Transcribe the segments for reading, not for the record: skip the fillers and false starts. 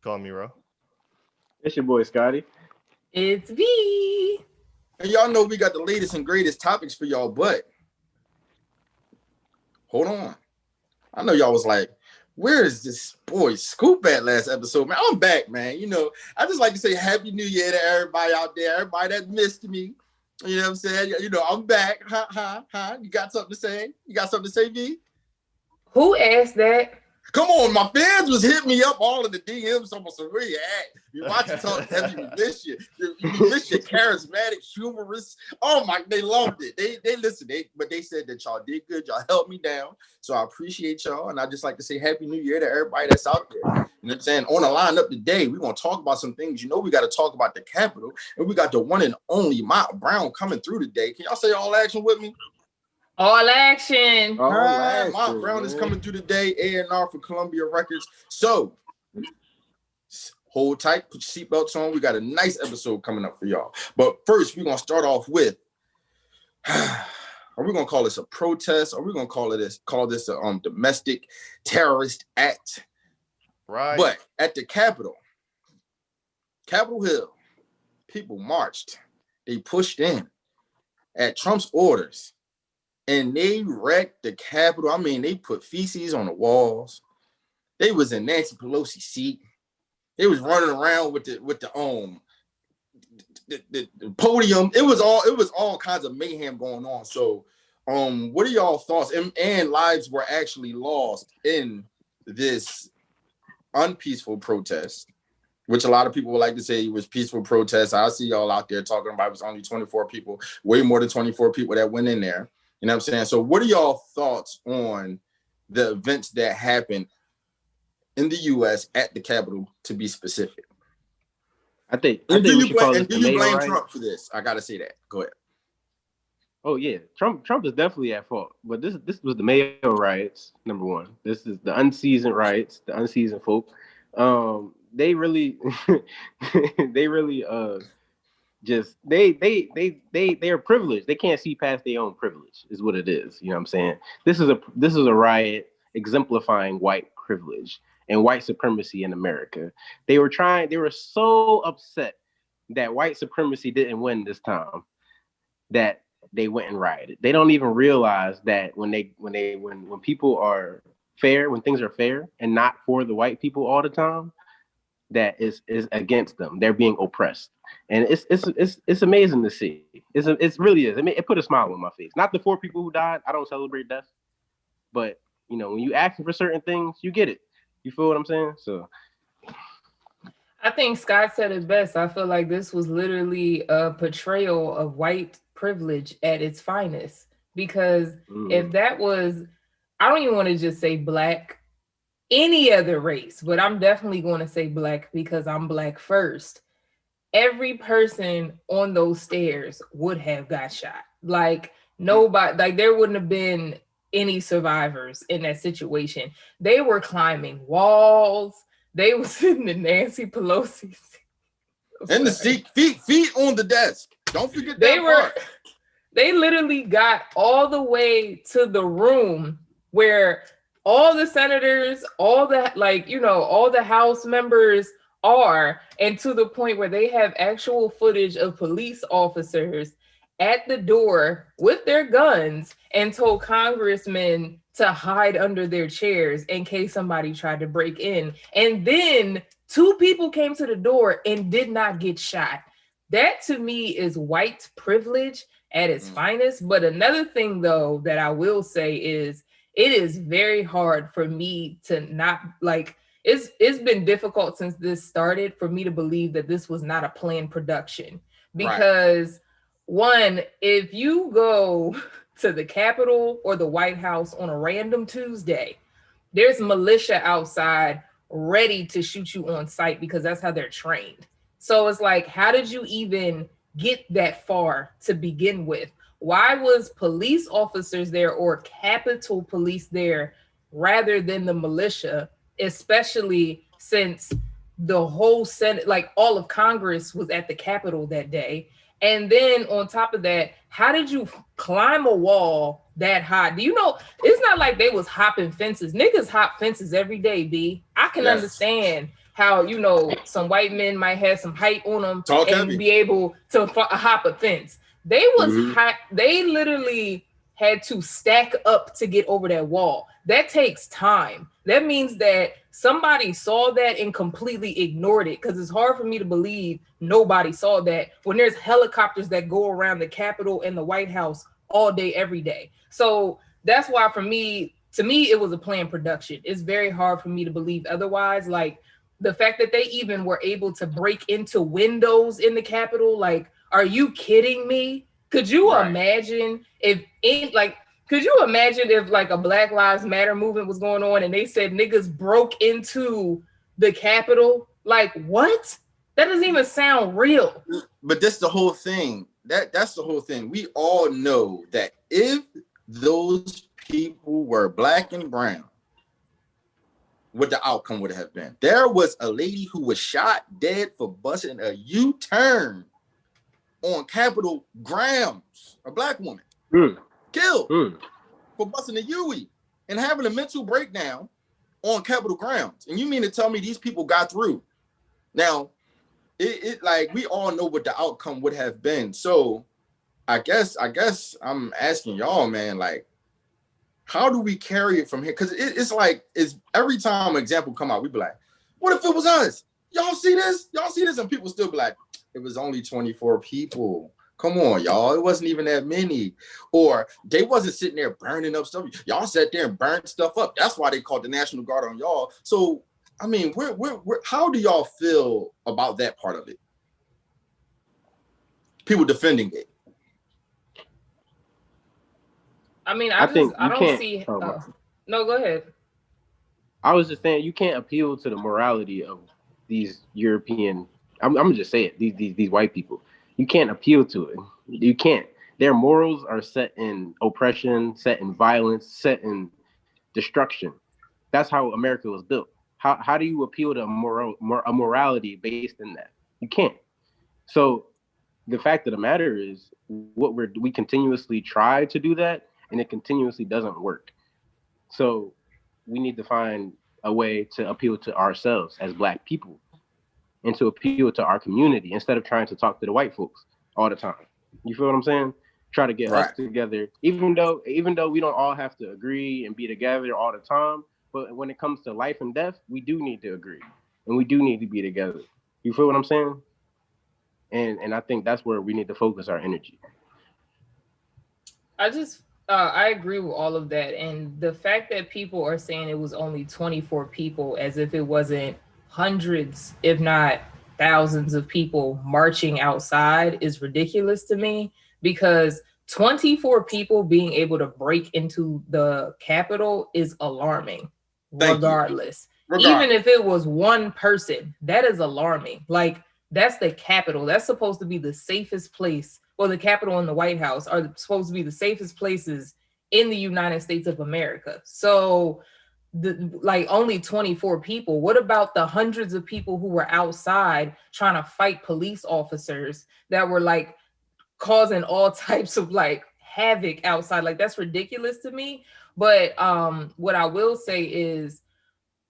Call me Ro. It's your boy Scotty. It's V. And y'all know we got the latest and greatest topics for y'all, but hold on. I know y'all was like, where is this boy Scoop at last episode, man? I'm back, man. You know, I just like to say Happy New Year to everybody out there, everybody that missed me. You know what I'm saying? You know, I'm back. You got something to say? You got something to say, V? Who asked that? Come on, my fans was hitting me up all in the DMs. Almost where you at? You watch you talk heavy. We miss you. We miss you, charismatic, humorous. Oh my, they loved it. They listened. But they said that y'all did good. Y'all helped me down. So I appreciate y'all. And I just like to say Happy New Year to everybody that's out there. You know what I'm saying? On the lineup today, we're gonna talk about some things. You know, we got to talk about the Capitol, and we got the one and only Mont Brown coming through today. Can y'all say all action with me? All action. Mont Brown is coming through today, A&R for Columbia Records. So hold tight, put your seatbelts on. We got a nice episode coming up for y'all. But first, we're gonna start off with are we gonna call this a protest? Or are we gonna call this a domestic terrorist act? Right. But at the Capitol Hill, people marched, they pushed in at Trump's orders. And they wrecked the Capitol. I mean, they put feces on the walls. They was in Nancy Pelosi's seat. They was running around with the podium. It was all kinds of mayhem going on. So, what are y'all thoughts? And lives were actually lost in this unpeaceful protest, which a lot of people would like to say it was peaceful protest. I see y'all out there talking about it was only 24 people, way more than 24 people that went in there. You know what I'm saying? So what are y'all thoughts on the events that happened in the U.S. at the Capitol, to be specific? I think do we you should call this blame riots. Trump for this? I got to say that. Go ahead. Oh, yeah. Trump is definitely at fault. But this was the Mayo riots, number one. This is the unseasoned riots, the unseasoned folk. They really just they are privileged. They can't see past their own privilege, is what it is. You know what I'm saying? This is a riot exemplifying white privilege and white supremacy in America. They were so upset that white supremacy didn't win this time that they went and rioted. They don't even realize that when people are fair, when things are fair and not for the white people all the time, that is against them. They're being oppressed. And it's amazing to see. It really is. I mean, it put a smile on my face. Not the 4 people who died. I don't celebrate death. But, you know, when you asking for certain things, you get it. You feel what I'm saying? So I think Scott said it best. I feel like this was literally a portrayal of white privilege at its finest. Because if that was, I don't even want to just say black, any other race, but I'm definitely going to say black because I'm black first. Every person on those stairs would have got shot. Like nobody, like there wouldn't have been any survivors in that situation. They were climbing walls. They were sitting in Nancy Pelosi's in the seat, feet on the desk. Don't forget that part. They literally got all the way to the room where all the senators, all the House members are, and to the point where they have actual footage of police officers at the door with their guns and told congressmen to hide under their chairs in case somebody tried to break in. And then 2 people came to the door and did not get shot. That to me is white privilege at its finest. But another thing though that I will say is it is very hard for me to not like, it's been difficult since this started for me to believe that this was not a planned production. Because one, if you go to the Capitol or the White House on a random Tuesday, there's militia outside ready to shoot you on sight because that's how they're trained. So it's like, how did you even get that far to begin with? Why was police officers there or Capitol Police there rather than the militia, especially since the whole Senate, like all of Congress was at the Capitol that day? And then on top of that, how did you climb a wall that high? Do you know, it's not like they was hopping fences. Niggas hop fences every day, B. I can understand how, you know, some white men might have some height on them TalkHvy. be able to hop a fence. They was they literally had to stack up to get over that wall. That takes time. That means that somebody saw that and completely ignored it, because it's hard for me to believe nobody saw that when there's helicopters that go around the Capitol and the White House all day, every day. So that's why to me, it was a planned production. It's very hard for me to believe otherwise. Like the fact that they even were able to break into windows in the Capitol, like, are you kidding me? Could you imagine if like a Black Lives Matter movement was going on and they said niggas broke into the Capitol? Like, what? That doesn't even sound real. But that's the whole thing. That's the whole thing. We all know that if those people were black and brown, what the outcome would have been. There was a lady who was shot dead for busting a U-turn on Capitol grounds. A black woman killed for busting a U-turn and having a mental breakdown on Capitol grounds. And you mean to tell me these people got through? Now, it like we all know what the outcome would have been. So I guess I'm asking y'all, man, like, how do we carry it from here? Because it's like, it's every time an example come out, we be like, what if it was us? Y'all see this? Y'all see this? And people still be like, it was only 24 people. Come on, y'all. It wasn't even that many. Or they wasn't sitting there burning up stuff. Y'all sat there and burned stuff up. That's why they called the National Guard on y'all. So, I mean, how do y'all feel about that part of it? People defending it. I mean, I don't see. No, go ahead. I was just saying, you can't appeal to the morality of these European. I'm gonna just say it. These white people. You can't appeal to it. You can't. Their morals are set in oppression, set in violence, set in destruction. That's how America was built. How do you appeal to a morality based in that? You can't. So the fact of the matter is, we continuously try to do that, and it continuously doesn't work. So we need to find a way to appeal to ourselves as Black people and to appeal to our community instead of trying to talk to the white folks all the time. You feel what I'm saying? Try to get us together, even though we don't all have to agree and be together all the time. But when it comes to life and death, we do need to agree and we do need to be together. You feel what I'm saying? And I think that's where we need to focus our energy. I agree with all of that. And the fact that people are saying it was only 24 people as if it wasn't hundreds, if not thousands of people marching outside is ridiculous to me, because 24 people being able to break into the Capitol is alarming. Regardless. Even if it was one person, that is alarming. Like, that's the Capitol. That's supposed to be the safest place. Well, the Capitol and the White House are supposed to be the safest places in the United States of America. So, only 24 people. What about the hundreds of people who were outside trying to fight police officers that were like causing all types of like havoc outside? Like, that's ridiculous to me. But what I will say is,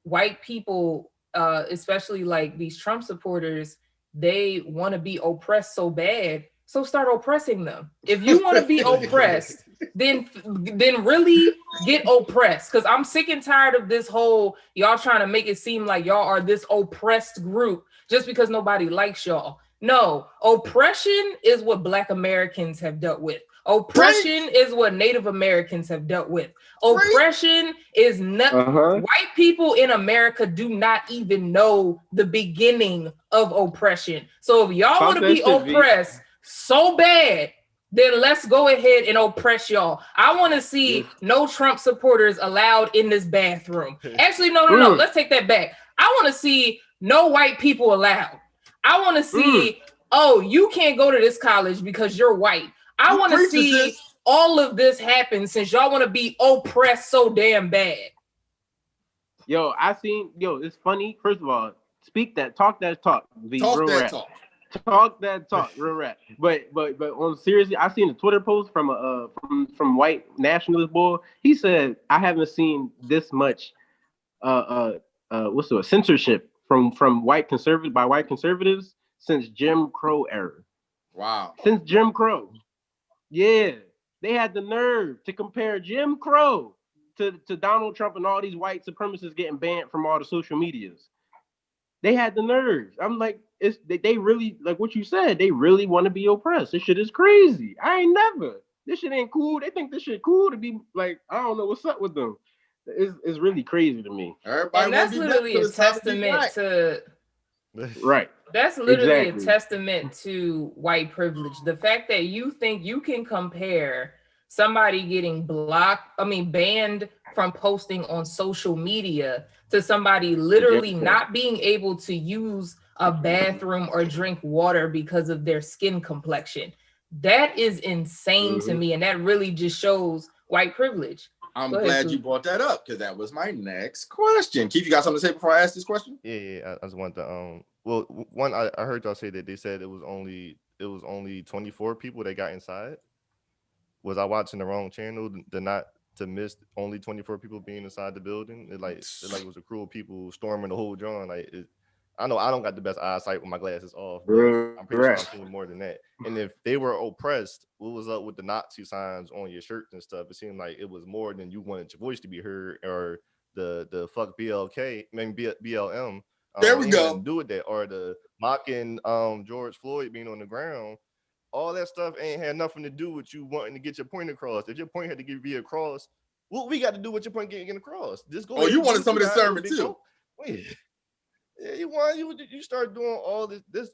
white people, especially like these Trump supporters, they want to be oppressed so bad. So start oppressing them. If you want to be oppressed, then really get oppressed. Because I'm sick and tired of this whole, y'all trying to make it seem like y'all are this oppressed group just because nobody likes y'all. No, oppression is what Black Americans have dealt with. Oppression is what Native Americans have dealt with. Oppression is not white people in America do not even know the beginning of oppression. So if y'all want to be oppressed so bad, then let's go ahead and oppress y'all. I want to see no Trump supporters allowed in this bathroom. Actually, no. Let's take that back. I want to see no white people allowed. I want to see, oh, you can't go to this college because you're white. I want to see all of this happen since y'all want to be oppressed so damn bad. It's funny. First of all, talk that talk. Talk that talk, real rap. But on seriously, I seen a Twitter post from white nationalist boy. He said, I haven't seen this much censorship from white conservatives since Jim Crow era. Wow. Since Jim Crow. Yeah. They had the nerve to compare Jim Crow to Donald Trump and all these white supremacists getting banned from all the social medias. They had the nerve. I'm like, they really, like what you said, they really want to be oppressed. This shit is crazy. I ain't never. This shit ain't cool. They think this shit cool to be like, I don't know what's up with them. It's really crazy to me. Everybody and that's literally a testament to right. That's literally exactly. a testament to white privilege. The fact that you think you can compare somebody getting banned from posting on social media to somebody literally not being able to use a bathroom or drink water because of their skin complexion. That is insane to me. And that really just shows white privilege. I'm glad you brought that up because that was my next question. Keith, you got something to say before I ask this question? Yeah. I just want to well, one, I heard y'all say that they said it was only 24 people that got inside. Was I watching the wrong channel to miss only 24 people being inside the building? It was a crew of people storming the whole joint. I know I don't got the best eyesight with my glasses off, but I'm pretty sure I'm seeing more than that. And if they were oppressed, what was up with the Nazi signs on your shirts and stuff? It seemed like it was more than you wanted your voice to be heard, or the fuck BLK, maybe BLM. There we go. To do with that, or the mocking George Floyd being on the ground. All that stuff ain't had nothing to do with you wanting to get your point across. If your point had to be across, what we got to do with your point getting across? Just go. Oh, you wanted some of this sermon too. Yeah, you start doing all this,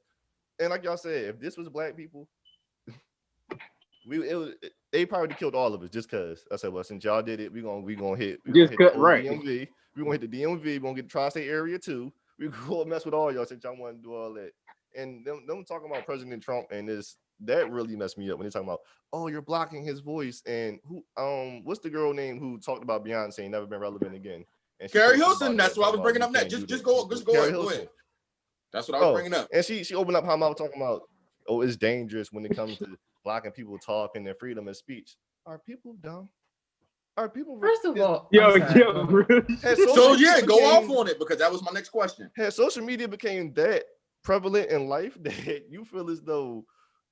and like y'all said, if this was black people, they probably killed all of us just cause. I said, well, since y'all did it, we gonna hit the DMV. We gonna hit the DMV. We gonna get the tri-state area too. We go mess with all y'all since y'all want to do all that. And them talking about President Trump and this, that really messed me up when they talking about, oh, you're blocking his voice. And what's the girl name who talked about Beyonce never been relevant again? Carrie Hilson. That's what I was bringing up next. Just go ahead. That's what I was bringing up. And she opened up her mouth talking about, oh, it's dangerous when it comes to blocking people talking and freedom of speech. Are people dumb? Are people? First of all, yo. So yeah, go off on it because that was my next question. Has social media became that prevalent in life that you feel as though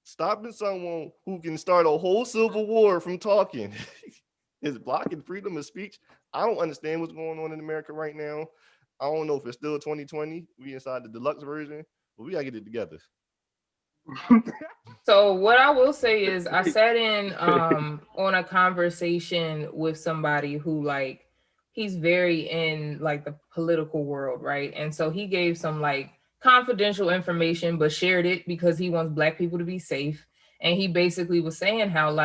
stopping someone who can start a whole civil war from talking is blocking freedom of speech? I don't understand what's going on in America right now. I don't know if it's still 2020. We inside the deluxe version, but we gotta get it together. So what I will say is I sat in on a conversation with somebody who he's very in the political world, right? And so he gave some confidential information, but shared it because he wants Black people to be safe. And he basically was saying how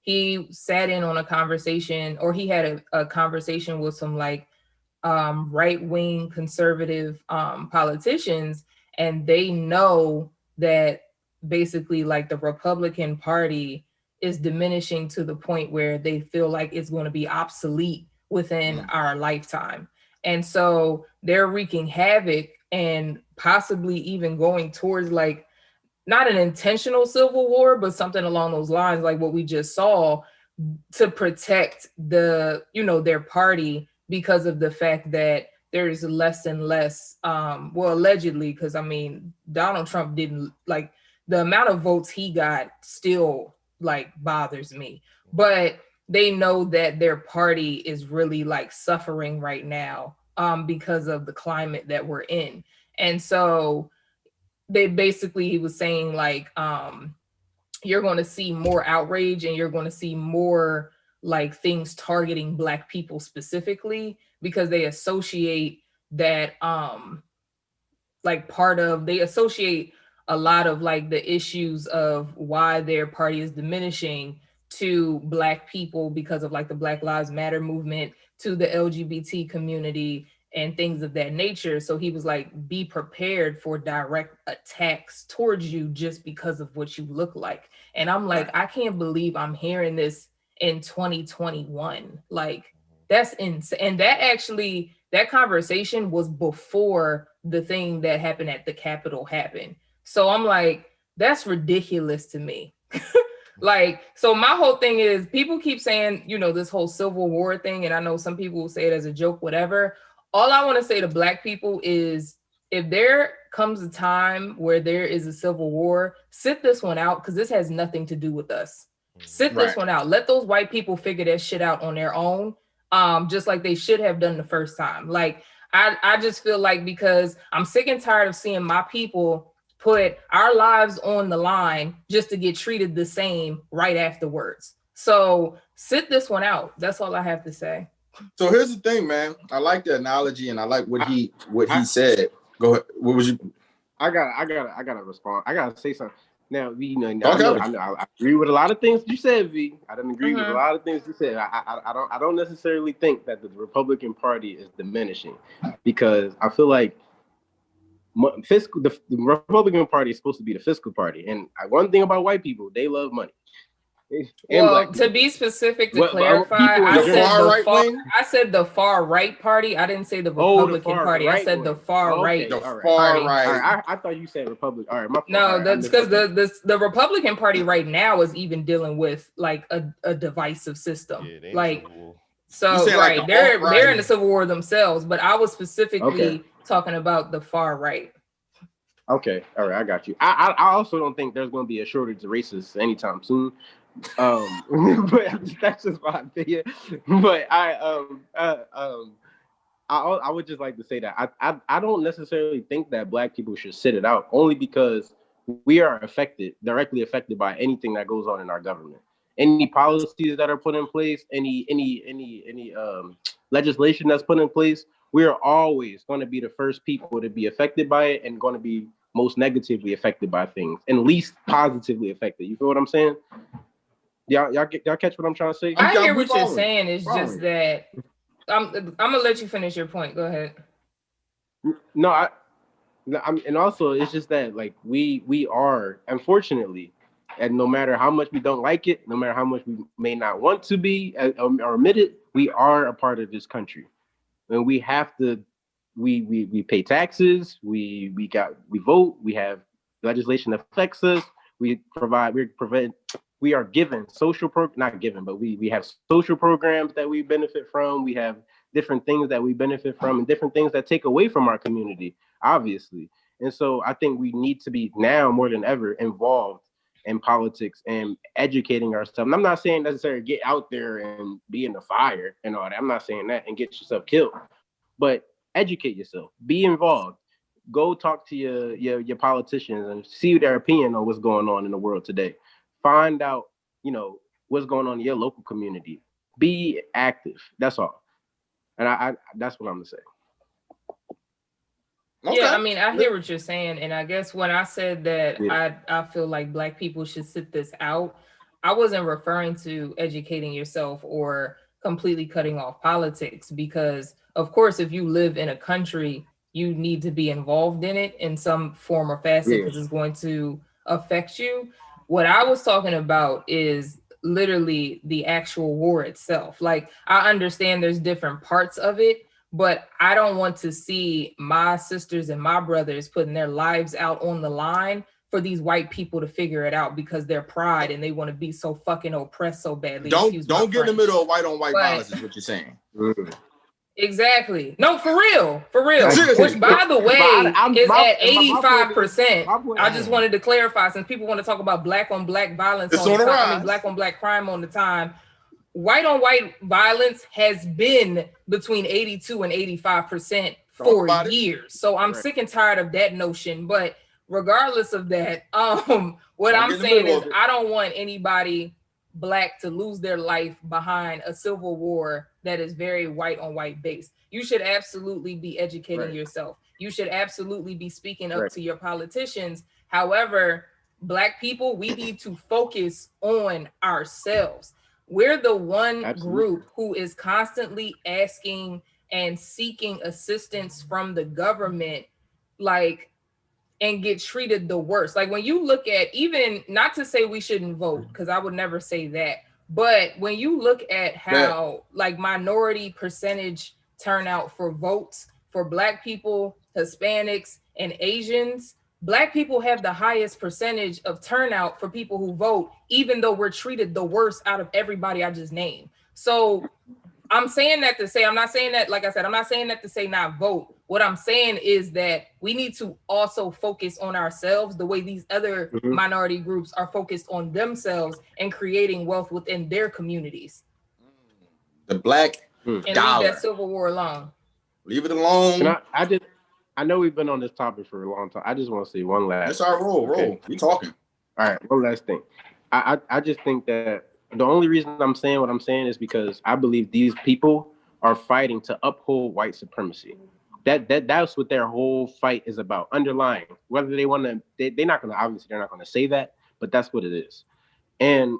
he sat in on a conversation, or he had a conversation with some right-wing conservative politicians, and they know that basically the Republican Party is diminishing to the point where they feel like it's going to be obsolete within our lifetime. And so they're wreaking havoc and possibly even going towards not an intentional civil war, but something along those lines, like what we just saw, to protect their party, because of the fact that there's less and less, allegedly, because Donald Trump didn't the amount of votes he got still bothers me, but they know that their party is really suffering right now because of the climate that we're in. And so he was saying you're going to see more outrage, and you're going to see more things targeting Black people specifically, because they associate that they associate a lot of the issues of why their party is diminishing to Black people because of the Black Lives Matter movement, to the LGBT community and things of that nature. So he was be prepared for direct attacks towards you just because of what you look like. And I'm I can't believe I'm hearing this in 2021. That's insane. And that conversation was before the thing that happened at the Capitol happened. So I'm that's ridiculous to me. So my whole thing is, people keep saying, this whole civil war thing, and I know some people will say it as a joke, whatever. All I want to say to Black people is, if there comes a time where there is a civil war, sit this one out because this has nothing to do with us. Sit this Right. one out. Let those white people figure that shit out on their own, just like they should have done the first time. Like, I just feel like because I'm sick and tired of seeing my people put our lives on the line just to get treated the same right afterwards. So sit this one out. That's all I have to say. So here's the thing, man. I like the analogy, and I like what he I- said. Go ahead. What was you? I gotta respond. I gotta say something. Now, you know, Okay. I agree with a lot of things you said, V. I didn't agree with a Mhm. lot of things you said. I don't necessarily think that the Republican Party is diminishing, because I feel like the Republican Party is supposed to be the fiscal party, and one thing about white people, they love money. And Well, black to people. be specific, to But clarify, people in I The said far the right far. wing? I said the far right party. I didn't say the Oh, the Republican far Party. I right said the one. far Okay, right. The all right. far Party. right. All right, I thought you said Republic. All right, my fault. No, All right, that's because okay. the Republican Party right now is even dealing with like a divisive system. Yeah, they in the Like, Civil War. You so saying like right, the they're alt-right? in the Civil War themselves, but I was specifically Okay. talking about the far right. Okay, all right, I got you. I also don't think there's going to be a shortage of racists anytime soon. But that's just my opinion. But I would just like to say that I don't necessarily think that black people should sit it out, only because we are directly affected by anything that goes on in our government. Any policies that are put in place, any legislation that's put in place, we are always going to be the first people to be affected by it, and going to be most negatively affected by things, and least positively affected. You feel what I'm saying? Y'all catch what I'm trying to say? I hear we what you're following. saying. It's just that I'm gonna let you finish your point. Go ahead. No, and also it's just that, like, we are, unfortunately, and no matter how much we don't like it, no matter how much we may not want to be or admit it, we are a part of this country, and we have to. We pay taxes. We vote. We have legislation that affects us. We are given not given, but we have social programs that we benefit from. We have different things that we benefit from, and different things that take away from our community, obviously. And so I think we need to be now more than ever involved in politics and educating ourselves. And I'm not saying necessarily get out there and be in the fire and all that. I'm not saying that and get yourself killed, but educate yourself, be involved, go talk to your politicians and see their opinion on what's going on in the world today. Find out, what's going on in your local community. Be active. That's all. And I that's what I'm gonna say. Okay. Yeah, I mean, I hear what you're saying, and I guess when I said that I feel like black people should sit this out, I wasn't referring to educating yourself or completely cutting off politics, because of course, if you live in a country, you need to be involved in it in some form or facet because it's going to affect you. What I was talking about is literally the actual war itself. Like, I understand there's different parts of it, but I don't want to see my sisters and my brothers putting their lives out on the line for these white people to figure it out because they're pride and they want to be so fucking oppressed so badly. Don't get in the middle of white on white violence is what you're saying. Exactly. No, for real. Seriously. Which, by the way, is at 85%. I just is- wanted to clarify, since people want to talk about black on black violence, It's on the rise. black on black crime on the time. White on white violence has been between 82 and 85% for years. So I'm sick and tired of that notion. But regardless of that, what I'm saying is I don't want anybody black to lose their life behind a civil war that is very white on white based. You should absolutely be educating yourself. You should absolutely be speaking up to your politicians. However, black people, we need to focus on ourselves. We're the one group who is constantly asking and seeking assistance from the government, like, and get treated the worst. Like, when you look at, even, not to say we shouldn't vote, because I would never say that, but when you look at how like minority percentage turnout for votes for black people, Hispanics, and Asians, black people have the highest percentage of turnout for people who vote, even though we're treated the worst out of everybody I just named. So I'm saying that to say, I'm not saying that, like I said, I'm not saying that to say not vote. What I'm saying is that we need to also focus on ourselves the way these other minority groups are focused on themselves and creating wealth within their communities. The black and dollar. leave that Civil War alone. Leave it alone. I know we've been on this topic for a long time. I just want to say one last. That's our roll. Okay. Roll. We talking. All right, one last thing. I just think that the only reason I'm saying what I'm saying is because I believe these people are fighting to uphold white supremacy. That's what their whole fight is about. Underlying, whether they want to, they're not going to, obviously they're not going to say that, but that's what it is. And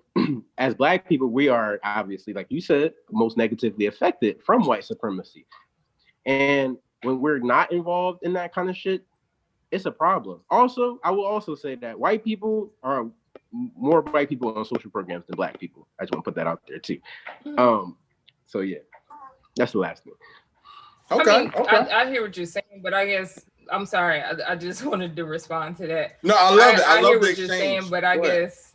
as black people, we are obviously, like you said, most negatively affected from white supremacy. And when we're not involved in that kind of shit, it's a problem. Also, I will also say that white people are more white people on social programs than black people. I just want to put that out there too. So yeah, that's the last thing. Okay. I hear what you're saying, but I guess I'm sorry. I just wanted to respond to that. No, I love it. I love hear the what you're saying, exchange. but I guess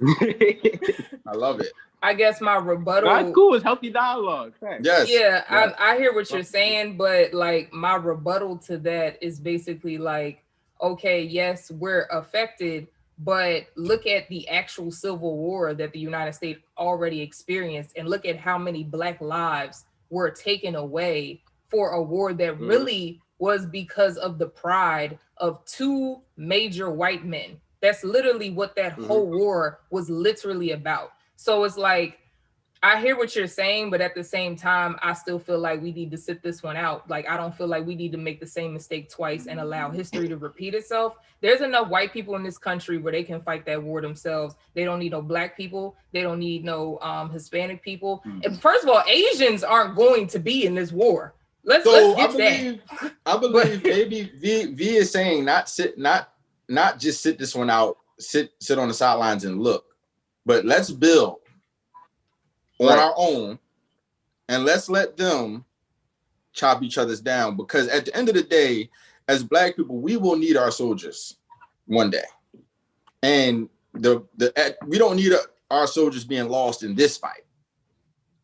I love it. I guess my rebuttal. That's cool. It's healthy dialogue. Thanks. Yes. Yeah, yes. I hear what you're saying, but like my rebuttal to that is basically like, okay, yes, we're affected, but look at the actual civil war that the United States already experienced, and look at how many black lives were taken away for a war that really was because of the pride of two major white men. That's literally what that whole war was literally about. So it's like, I hear what you're saying, but at the same time, I still feel like we need to sit this one out. Like, I don't feel like we need to make the same mistake twice and allow history to repeat itself. There's enough white people in this country where they can fight that war themselves. They don't need no black people. They don't need no Hispanic people. And first of all, Asians aren't going to be in this war. Let's get that. I believe maybe V is saying not just sit this one out, sit on the sidelines and look, but let's build on our own, and let's let them chop each other's down, because at the end of the day, as black people, we will need our soldiers one day, and we don't need our soldiers being lost in this fight.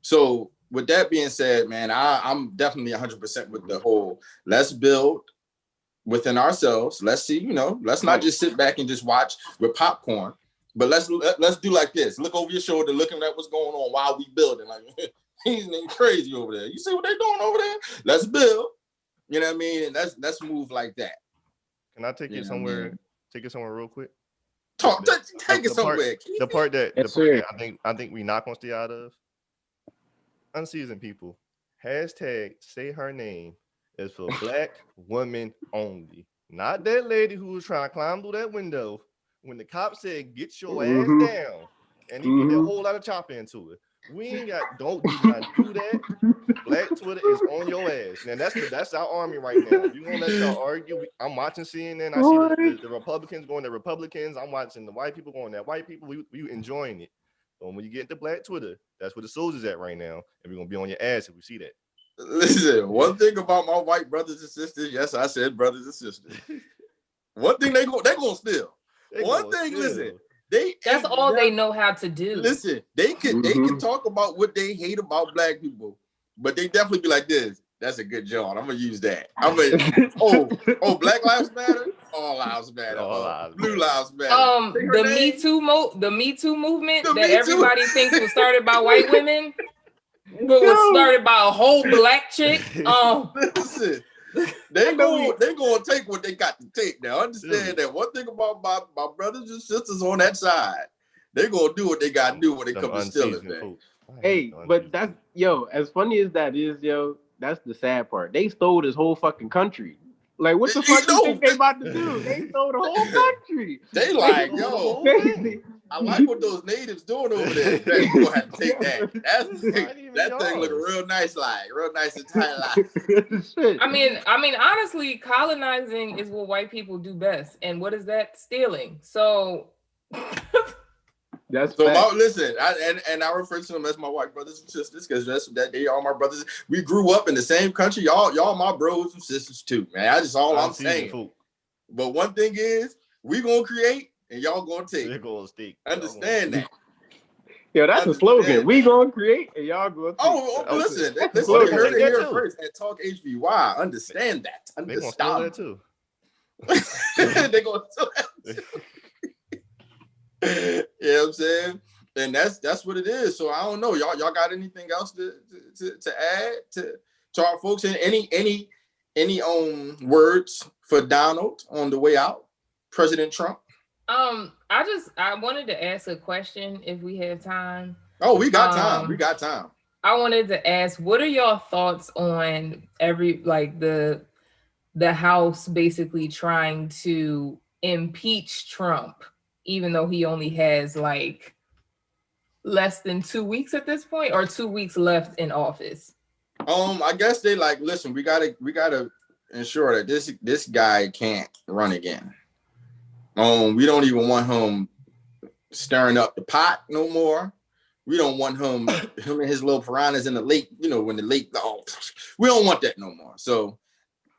So with that being said, man, I'm definitely 100% with the whole let's build within ourselves. Let's see, let's not just sit back and just watch with popcorn. But let's do like this. Look over your shoulder, looking at what's going on while we building. Like, he's crazy over there. You see what they're doing over there? Let's build. You know what I mean? And let's move like that. Can I take it somewhere? Take it somewhere real quick. Take it somewhere. The part that I think we not gonna stay out of. Unseasoned people. Hashtag say her name is for black women only. Not that lady who was trying to climb through that window when the cop said, get your ass down, and he put a whole lot of chop into it. We ain't got, don't do not do that. Black Twitter is on your ass. And that's our army right now. You gonna let y'all argue? I'm watching CNN. I see the Republicans going to Republicans. I'm watching the white people going to white people. We enjoying it. But when you get into Black Twitter, that's where the soldiers at right now. And we're gonna be on your ass if we see that. Listen, one thing about my white brothers and sisters, yes, I said brothers and sisters. One thing they gonna steal. One thing, listen, that's all they know how to do. Listen, they can talk about what they hate about black people, but they definitely be like this. That's a good job. I'm gonna use that. Black lives matter. All lives matter. Blue lives matter. The Me Too movement that everybody thinks was started by white women, but was started by a whole black chick. Listen. They gonna take what they got to take. Now understand that one thing about my brothers and sisters on that side, they gonna do what they gotta do when they come to stealing, man. Hey, but that's as funny as that is, that's the sad part. They stole this whole fucking country. Like, what the fuck do you think they about to do? They stole the whole country. They like, I like what those natives doing over there. You gonna have to take that. That thing looking real nice and tight. Like. I mean, honestly, colonizing is what white people do best. And what is that? Stealing. So that's listen. I refer to them as my white brothers and sisters because that they are my brothers. We grew up in the same country. Y'all my bros and sisters too, man. That's just all I'm saying. But one thing is, we gonna create. And y'all gonna take. They're gonna stick. Understand that. Yo, that's a slogan. We gonna create and y'all gonna. Listen, Okay. listen. You heard it That here too. first at TalkHvy. Understand that. They gonna steal that Understand. too. They gonna steal that. You know what I'm saying? And that's what it is. So I don't know. Y'all got anything else to add to our folks? And any words for Donald on the way out? President Trump? I wanted to ask a question if we have time. Oh, we got time. We got time. I wanted to ask, what are your thoughts on the House basically trying to impeach Trump, even though he only has like less than 2 weeks at this point, or 2 weeks left in office? I guess they like, listen, we gotta ensure that this guy can't run again. We don't even want him stirring up the pot no more. We don't want him and his little piranhas in the lake, when the lake, we don't want that no more. So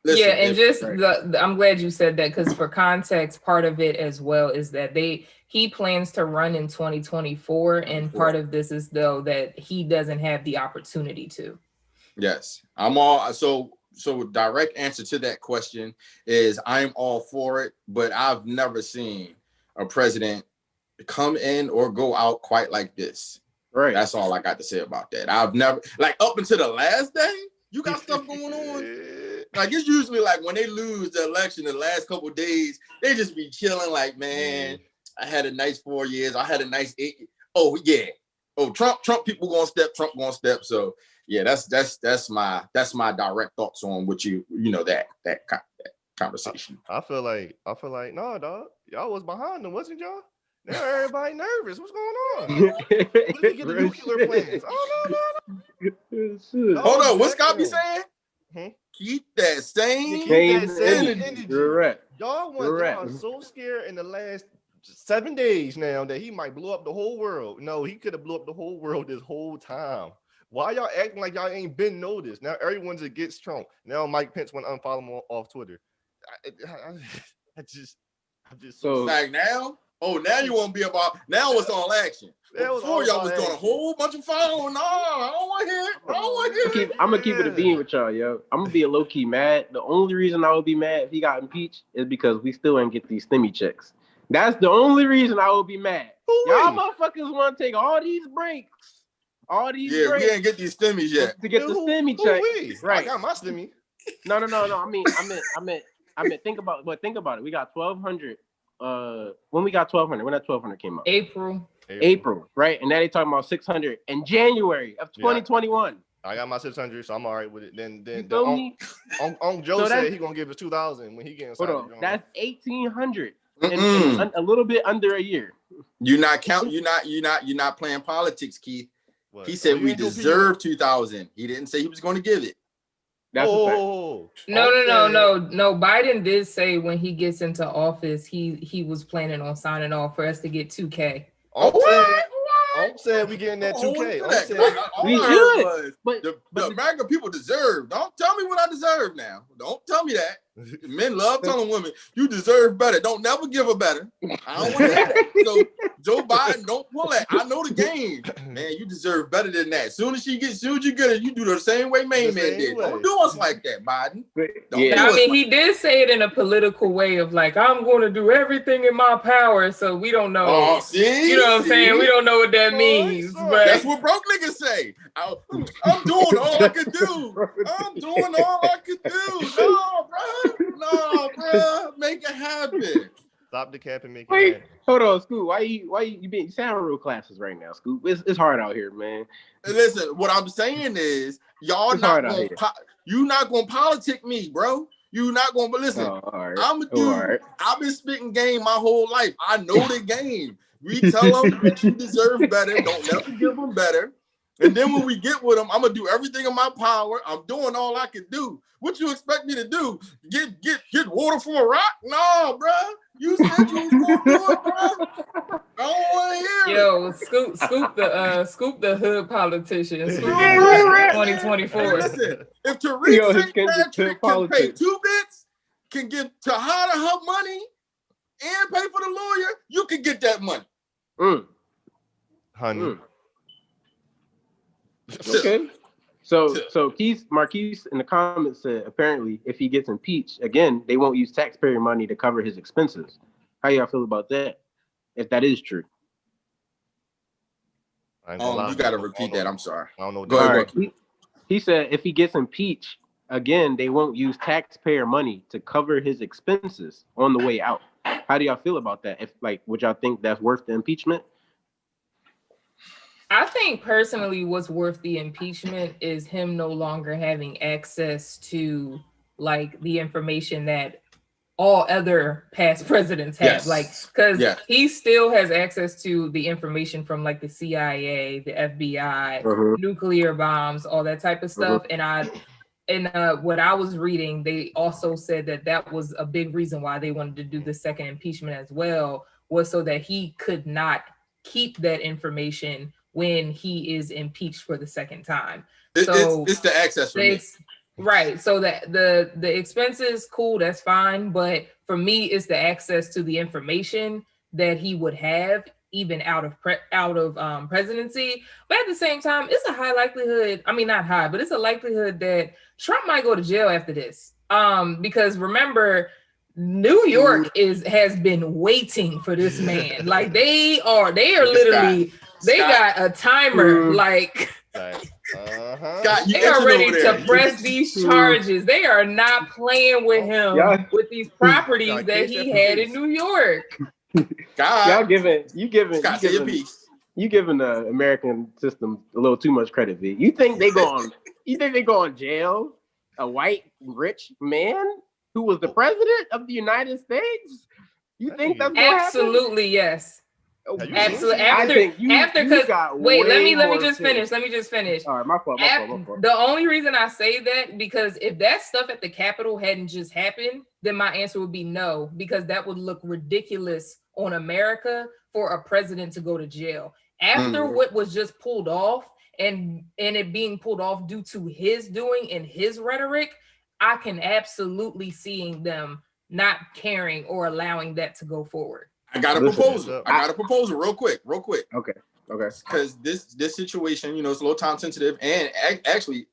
listen, I'm glad you said that, because for context, part of it as well is that he plans to run in 2024, and part of this is though that he doesn't have the opportunity to. Yes, I'm all so direct answer to that question is I'm all for it, but I've never seen a president come in or go out quite like this. Right. That's all I got to say about that. I've never, like, up until the last day, you got stuff going on. Like, it's usually like when they lose the election, the last couple of days, they just be chilling like, man, I had a nice 4 years. I had a nice 8. Oh, yeah. Oh, Trump people gonna step, Trump gonna step. So yeah, that's my direct thoughts on what that conversation. I feel like no, dog. Y'all was behind them, wasn't y'all? Now everybody nervous. What's going on? What if we get the nuclear plans? Oh no. Hold on, what Scott be saying? Keep that same energy. Correct. Y'all are so scared in the last 7 days now that he might blow up the whole world. No, he could have blew up the whole world this whole time. Why y'all acting like y'all ain't been noticed? Now everyone's against Trump. Now Mike Pence went unfollow him off Twitter. I'm just so like now. Oh, now you won't be about. Now it's on action. Before y'all was doing a whole bunch of following. No, I don't want to hear it. I'm gonna keep it a bean with y'all, yo. I'm gonna be a low key mad. The only reason I would be mad if he got impeached is because we still ain't get these stimmy checks. That's the only reason I would be mad. Y'all motherfuckers want to take all these breaks. We ain't get these stimmies yet. To get the stimmy check. Right. I got my stimmy. No. I meant think about it. We got 1,200. When we got 1,200, when that 1,200 came out. April, right? And now they talking about 600 in January of 2021. I got my 600, so I'm all right with it. Then Joe so said he gonna give us 2,000 when he gets inside. Hold on, that's 1,800 in a little bit under a year. You're not playing politics, Keith. What? He said we deserve 2,000. He didn't say he was going to give it. That's No. Biden did say when he gets into office, he was planning on signing off for us to get 2K. I'm saying we getting that 2K. We should. But the American people deserve. Don't tell me what I deserve now. Don't tell me that. Men love telling women, you deserve better. Don't never give her better. I don't want to hear that. So Joe Biden, don't pull that. I know the game. Man, you deserve better than that. Soon as you get it, you do the same way man did. Don't do us like that, Biden. He did say it in a political way of like, I'm going to do everything in my power. So we don't know. Oh, see? You know what I'm saying? We don't know what that means. But that's what broke niggas say. I'm doing all I can do. I'm doing all I can do. No, bro. Make it happen. Stop the cap and make it happen. Hold on, Scoop. Why you sound real classes right now, Scoop? It's hard out here, man. Listen, what I'm saying is y'all you not gonna politic me, bro. You not gonna listen. Right. I'm a dude. Right. I've been spitting game my whole life. I know the game. We tell them that you deserve better. Don't never give them better. And then when we get with them, I'm gonna do everything in my power. I'm doing all I can do. What you expect me to do? Get water from a rock? No, bro. You said you was gonna do it, bro. I don't want to hear it. Yo, scoop the hood politician. Scoop 2024. Hey, listen, if Tariq St. Patrick can pay 2 bits, can give Tahada her money, and pay for the lawyer, you can get that money. Honey. Okay. So Marquise in the comments said apparently if he gets impeached again, they won't use taxpayer money to cover his expenses. How y'all feel about that? If that is true. I ain't gonna lie. You got to I don't repeat know. that. I'm sorry. I don't know what Go that ahead. All right. He said if he gets impeached again, they won't use taxpayer money to cover his expenses on the way out. How do y'all feel about that? If would y'all think that's worth the impeachment? I think personally what's worth the impeachment is him no longer having access to like the information that all other past presidents have. Yes. Like, because Yes. he still has access to the information from like the CIA, the FBI, nuclear bombs, all that type of stuff. And what I was reading, they also said that that was a big reason why they wanted to do the second impeachment as well, was so that he could not keep that information when he is impeached for the second time. So it's the access for me. Right. So that the expenses, cool, that's fine. But for me, it's the access to the information that he would have even out of presidency. But at the same time, it's a high likelihood. I mean, not high, but it's a likelihood that Trump might go to jail after this. Because remember, New York has been waiting for this man. Like they are literally they got a timer. Like Scott, they are ready to press these charges. They are not playing with him with these properties that he had in New York. Y'all giving the American system a little too much credit, V. You think they go on jail? A white rich man who was the president of the United States? You think that's absolutely yes. Absolutely. Let me just finish. All right, my fault. The only reason I say that, because if that stuff at the Capitol hadn't just happened, then my answer would be no, because that would look ridiculous on America for a president to go to jail. After what was just pulled off, and it being pulled off due to his doing and his rhetoric, I can absolutely seeing them not caring or allowing that to go forward. I got a proposal. Real quick. Okay. Because this situation, it's a little time sensitive, and actually,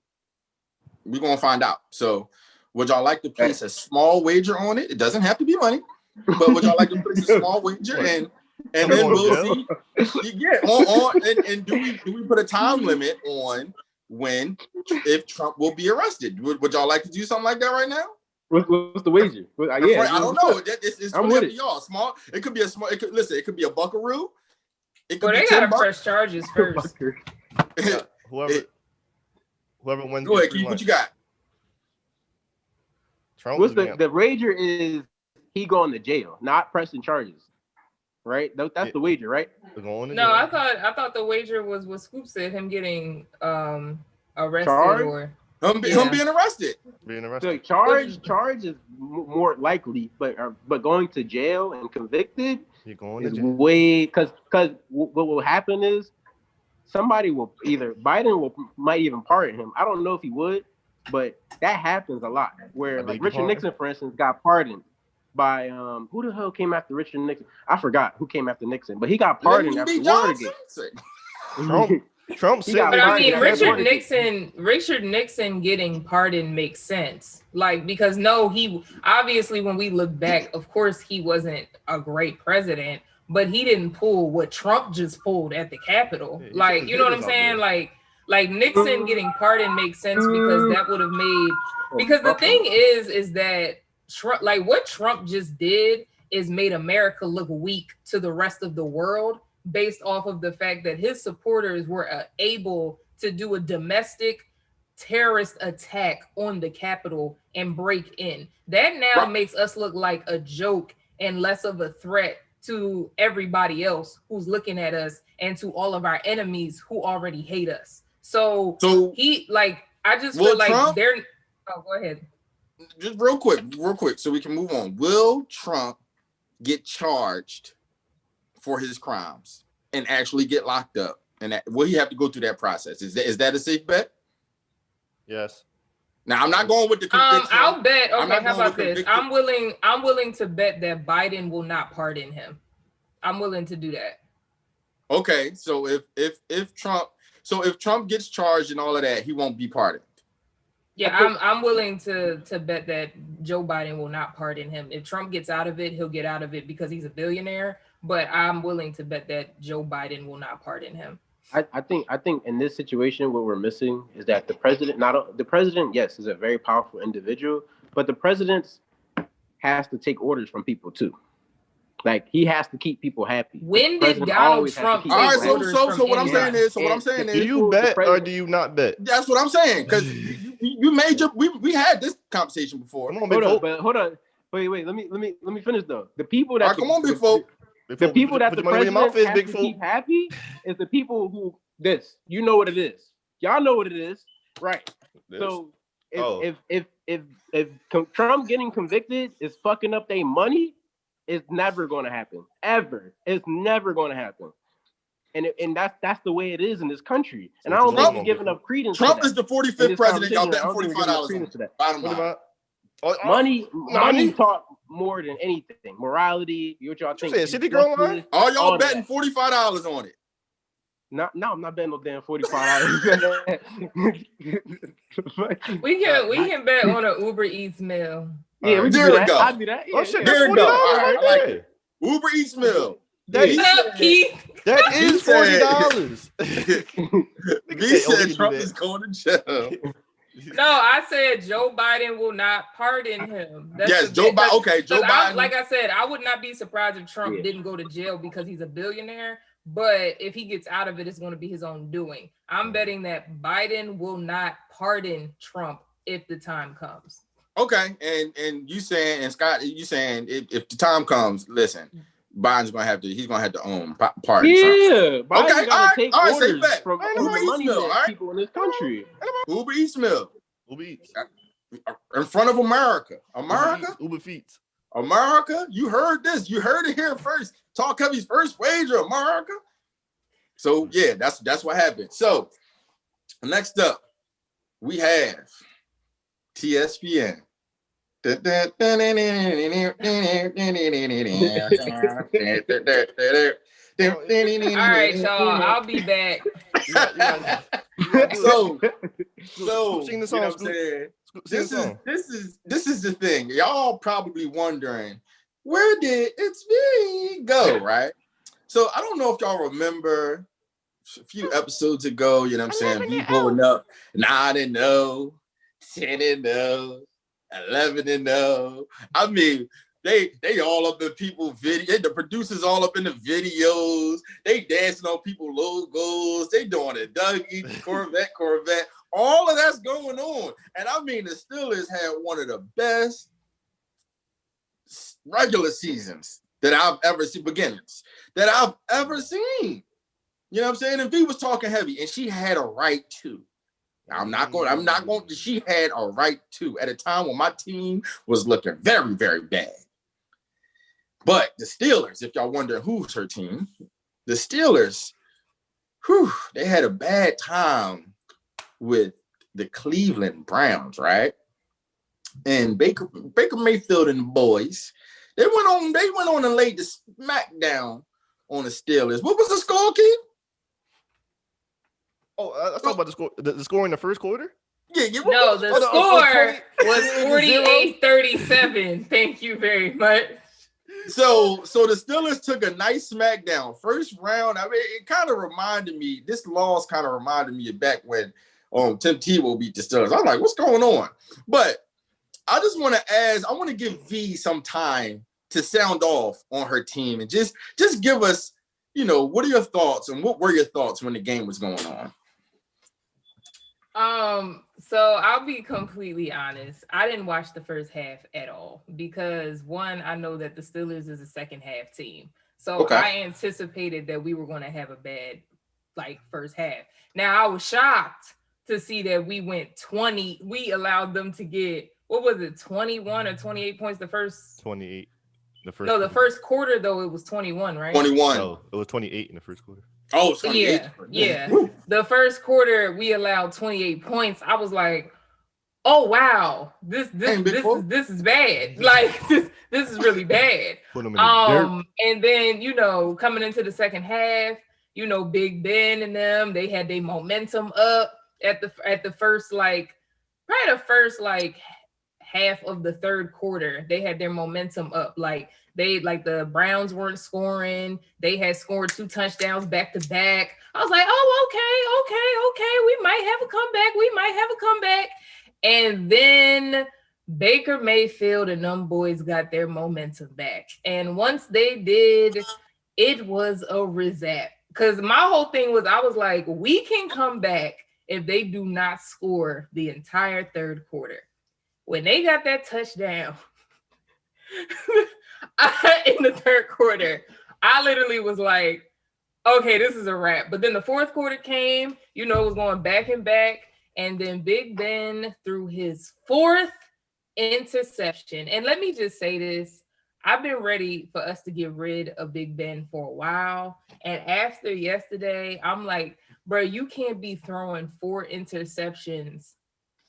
we're gonna find out. So, would y'all like to place a small wager on it? It doesn't have to be money, but would y'all like to place a small wager and then we'll see? And do we put a time limit on if Trump will be arrested? Would y'all like to do something like that right now? What's the wager? I don't know. It's really up to y'all. Small. It could be a small. It could be a buckaroo. They gotta press charges first. Whoever wins. Go ahead, Keith. What you got? Trump. What's the wager is he going to jail, not pressing charges, right? That's the wager, right? No, I thought the wager was what Scoop said, him getting arrested charged? Him being arrested. So charge is more likely, but going to jail and convicted is way, because what will happen is somebody will Biden might even pardon him. I don't know if he would, but that happens a lot. Where like Richard Nixon, for instance, got pardoned by who the hell came after Richard Nixon? I forgot who came after Nixon, but he got pardoned after Watergate. Trump said, but I mean, Richard Nixon getting pardoned makes sense. Like, because he obviously, when we look back, of course, he wasn't a great president, but he didn't pull what Trump just pulled at the Capitol. Like, you know what I'm saying? Like Nixon getting pardoned makes sense because that would have made, because the thing is that Trump, like what Trump just did is made America look weak to the rest of the world, based off of the fact that his supporters were able to do a domestic terrorist attack on the Capitol and break in. That now makes us look like a joke and less of a threat to everybody else who's looking at us and to all of our enemies who already hate us. So he, like, I just feel like Trump, go ahead. Just real quick, so we can move on. Will Trump get charged for his crimes and actually get locked up? And will he have to go through that process? Is that a safe bet? Yes. Now I'm not going with the conviction. I'll bet. Okay, how about this? I'm willing to bet that Biden will not pardon him. I'm willing to do that. Okay, so if Trump, So if Trump gets charged and all of that, he won't be pardoned. Yeah, I'm willing to bet that Joe Biden will not pardon him. If Trump gets out of it, he'll get out of it because he's a billionaire. But I'm willing to bet that Joe Biden will not pardon him. I think in this situation, what we're missing is that the president, yes, is a very powerful individual, but the president has to take orders from people too. Like he has to keep people happy. When did Donald Trump take orders from so what I'm saying is, do you bet or do you not bet? That's what I'm saying. Because you made your we had this conversation before. Come on, hold on. Wait. Let me finish though. The people that come on, big folk. The people that the president has to keep happy is the people who you know what it is. Y'all know what it is, right? So if Trump getting convicted is fucking up their money, it's never going to happen. Ever. It's never going to happen. And that's the way it is in this country. And I don't think we're giving up credence. Trump is the 45th president. Y'all betting $45. Bottom line. Money taught more than anything. Morality, what y'all think? City girl line? All y'all betting $45 on it. No, I'm not betting no damn $45. we can bet on an Uber Eats meal. Yeah, we there we go. I'll do that. Oh shit, there we go. All right, I like it. Uber Eats meal. That is $40. V said Trump is going to jail. No, I said Joe Biden will not pardon him. Joe Biden. Okay, Joe Biden. Like I said, I would not be surprised if Trump didn't go to jail because he's a billionaire. But if he gets out of it, it's going to be his own doing. I'm betting that Biden will not pardon Trump if the time comes. Okay, and you saying, and Scott, you saying if the time comes, listen, Biden's gonna have to pardon Trump. Okay, all right, say back from Uber Eats meal, all right? People in this country. Uber Eats meal. Uber Eats. In front of America. Uber Feeds. America, you heard this. You heard it here first. TalkHvy's first wager, America. So yeah, that's what happened. So next up, we have TSPN. All right, y'all. I'll be back. So sing the song. This is the thing. Y'all probably wondering, where did It's Me go, right? So I don't know if y'all remember a few episodes ago, you know what I'm saying? We pulling up 9-0, 10-0, 11-0. I mean, they all up in people video. The producers all up in the videos. They dancing on people logos. They doing it. Dougie, Corvette. All of that's going on. And I mean, the Steelers had one of the best regular seasons that I've ever seen, beginnings that I've ever seen. You know what I'm saying? And V was talking heavy, and she had a right to. I'm not going. She had a right to at a time when my team was looking very, very bad. But the Steelers, if y'all wonder who's her team, the Steelers, they had a bad time with the Cleveland Browns, right? And Baker Mayfield and the boys, they went on and laid the smackdown on the Steelers. What was the score, Keith? Oh, I thought about the score. The score in the first quarter? Yeah. No, the score was 48-37. Thank you very much. So the Steelers took a nice smackdown. First round, I mean, it kind of reminded me, this loss kind of reminded me of back when Tim Tebow beat the Steelers. I'm like, what's going on? But I just want to ask, I want to give V some time to sound off on her team and just give us, what are your thoughts and what were your thoughts when the game was going on? So I'll be completely honest. I didn't watch the first half at all because one, I know that the Steelers is a second half team. So I anticipated that we were going to have a bad first half. Now I was shocked to see that we went 20. We allowed them to get, what was it, 21 or 28 points the first? 28. The first quarter though, it was 21, right? 21. No, it was 28 in the first quarter. Oh, it's 28. Yeah. The first quarter we allowed 28 points. I was like, oh wow, this is bad. Like this is really bad. Put them in the dirt. And then coming into the second half, Big Ben and them, they had their momentum up at the first probably the first half of the third quarter. They had their momentum up. The Browns weren't scoring. They had scored 2 touchdowns back to back. I was like, oh, okay. We might have a comeback. And then Baker Mayfield and them boys got their momentum back. And once they did, it was a rezap. Because my whole thing was, I was like, we can come back if they do not score the entire third quarter. When they got that touchdown in the third quarter, I literally was like, okay, this is a wrap. But then the fourth quarter came, it was going back and back. And then Big Ben threw his 4th interception. And let me just say this. I've been ready for us to get rid of Big Ben for a while. And after yesterday, I'm like, bro, you can't be throwing 4 interceptions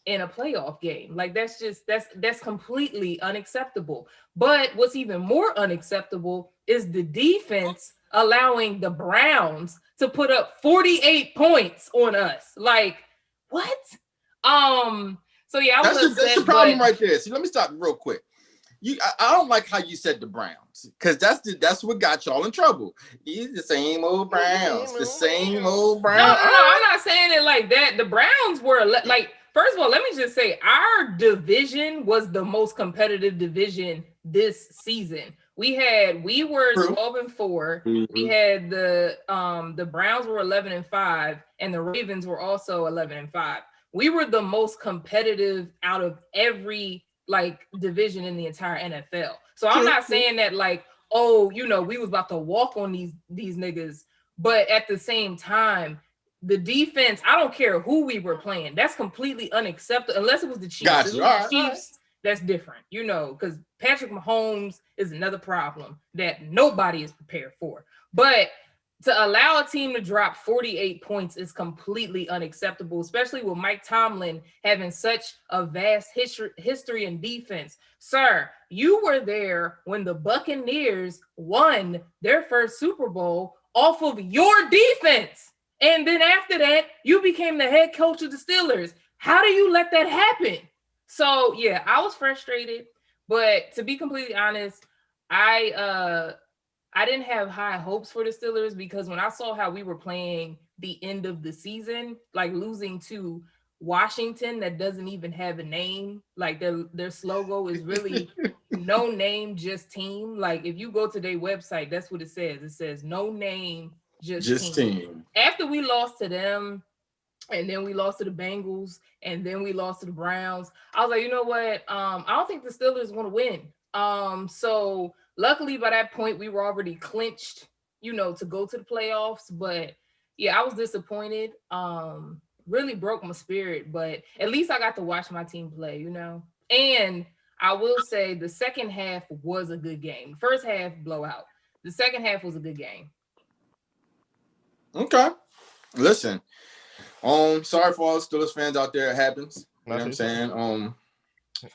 in a playoff game. Like, that's completely unacceptable. But what's even more unacceptable is the defense allowing the Browns to put up 48 points on us. Like, what? So yeah, I was upset, that's the problem right there. See, let me stop real quick. I don't like how you said the Browns, because that's what got y'all in trouble. These the same old Browns, the same old Browns. No, I'm not saying it like that. The Browns were first of all, let me just say, our division was the most competitive division this season. We were 12-4. Mm-hmm. We had the Browns were 11-5, and the Ravens were also 11-5. We were the most competitive out of every division in the entire NFL. So I'm not saying that we was about to walk on these niggas, but at the same time, the defense, I don't care who we were playing. That's completely unacceptable unless it was the Chiefs. Gotcha. If it was the Chiefs, that's different, because Patrick Mahomes is another problem that nobody is prepared for. But to allow a team to drop 48 points is completely unacceptable, especially with Mike Tomlin having such a vast history in defense. Sir, you were there when the Buccaneers won their first Super Bowl off of your defense. And then after that, you became the head coach of the Steelers. How do you let that happen? So, yeah, I was frustrated. But to be completely honest, I didn't have high hopes for the Steelers, because when I saw how we were playing the end of the season, losing to Washington that doesn't even have a name, their logo is really no name, just team. If you go to their website, that's what it says. It says no name, just team. After we lost to them, and then we lost to the Bengals, and then we lost to the Browns, I was like, you know what? I don't think the Steelers want to win. So luckily by that point we were already clinched, to go to the playoffs. But yeah, I was disappointed. Really broke my spirit, but at least I got to watch my team play, And I will say the second half was a good game. First half blowout. The second half was a good game. Okay. Listen. Sorry for all the Steelers fans out there. It happens. You know what I'm saying?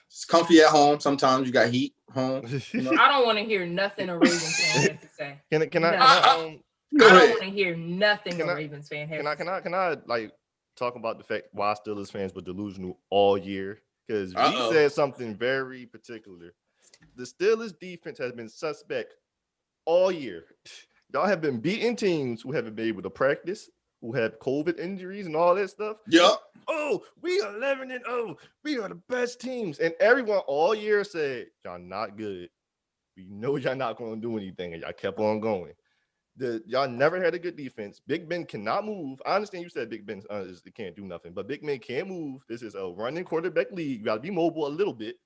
It's comfy at home. Sometimes you got heat home. I don't want to hear nothing a Ravens fan has to say. I don't want to hear nothing a Ravens fan has to say. Can I talk about the fact why Steelers fans were delusional all year? Because we said something very particular. The Steelers defense has been suspect all year. Y'all have been beating teams who haven't been able to practice, who have COVID injuries and all that stuff. Yep. Oh, we are 11-0. We are the best teams. And everyone all year said, y'all not good. We know y'all not going to do anything. And y'all kept on going. Y'all never had a good defense. Big Ben cannot move. I understand you said Big Ben can't do nothing, but Big Ben can't move. This is a running quarterback league. You got to be mobile a little bit.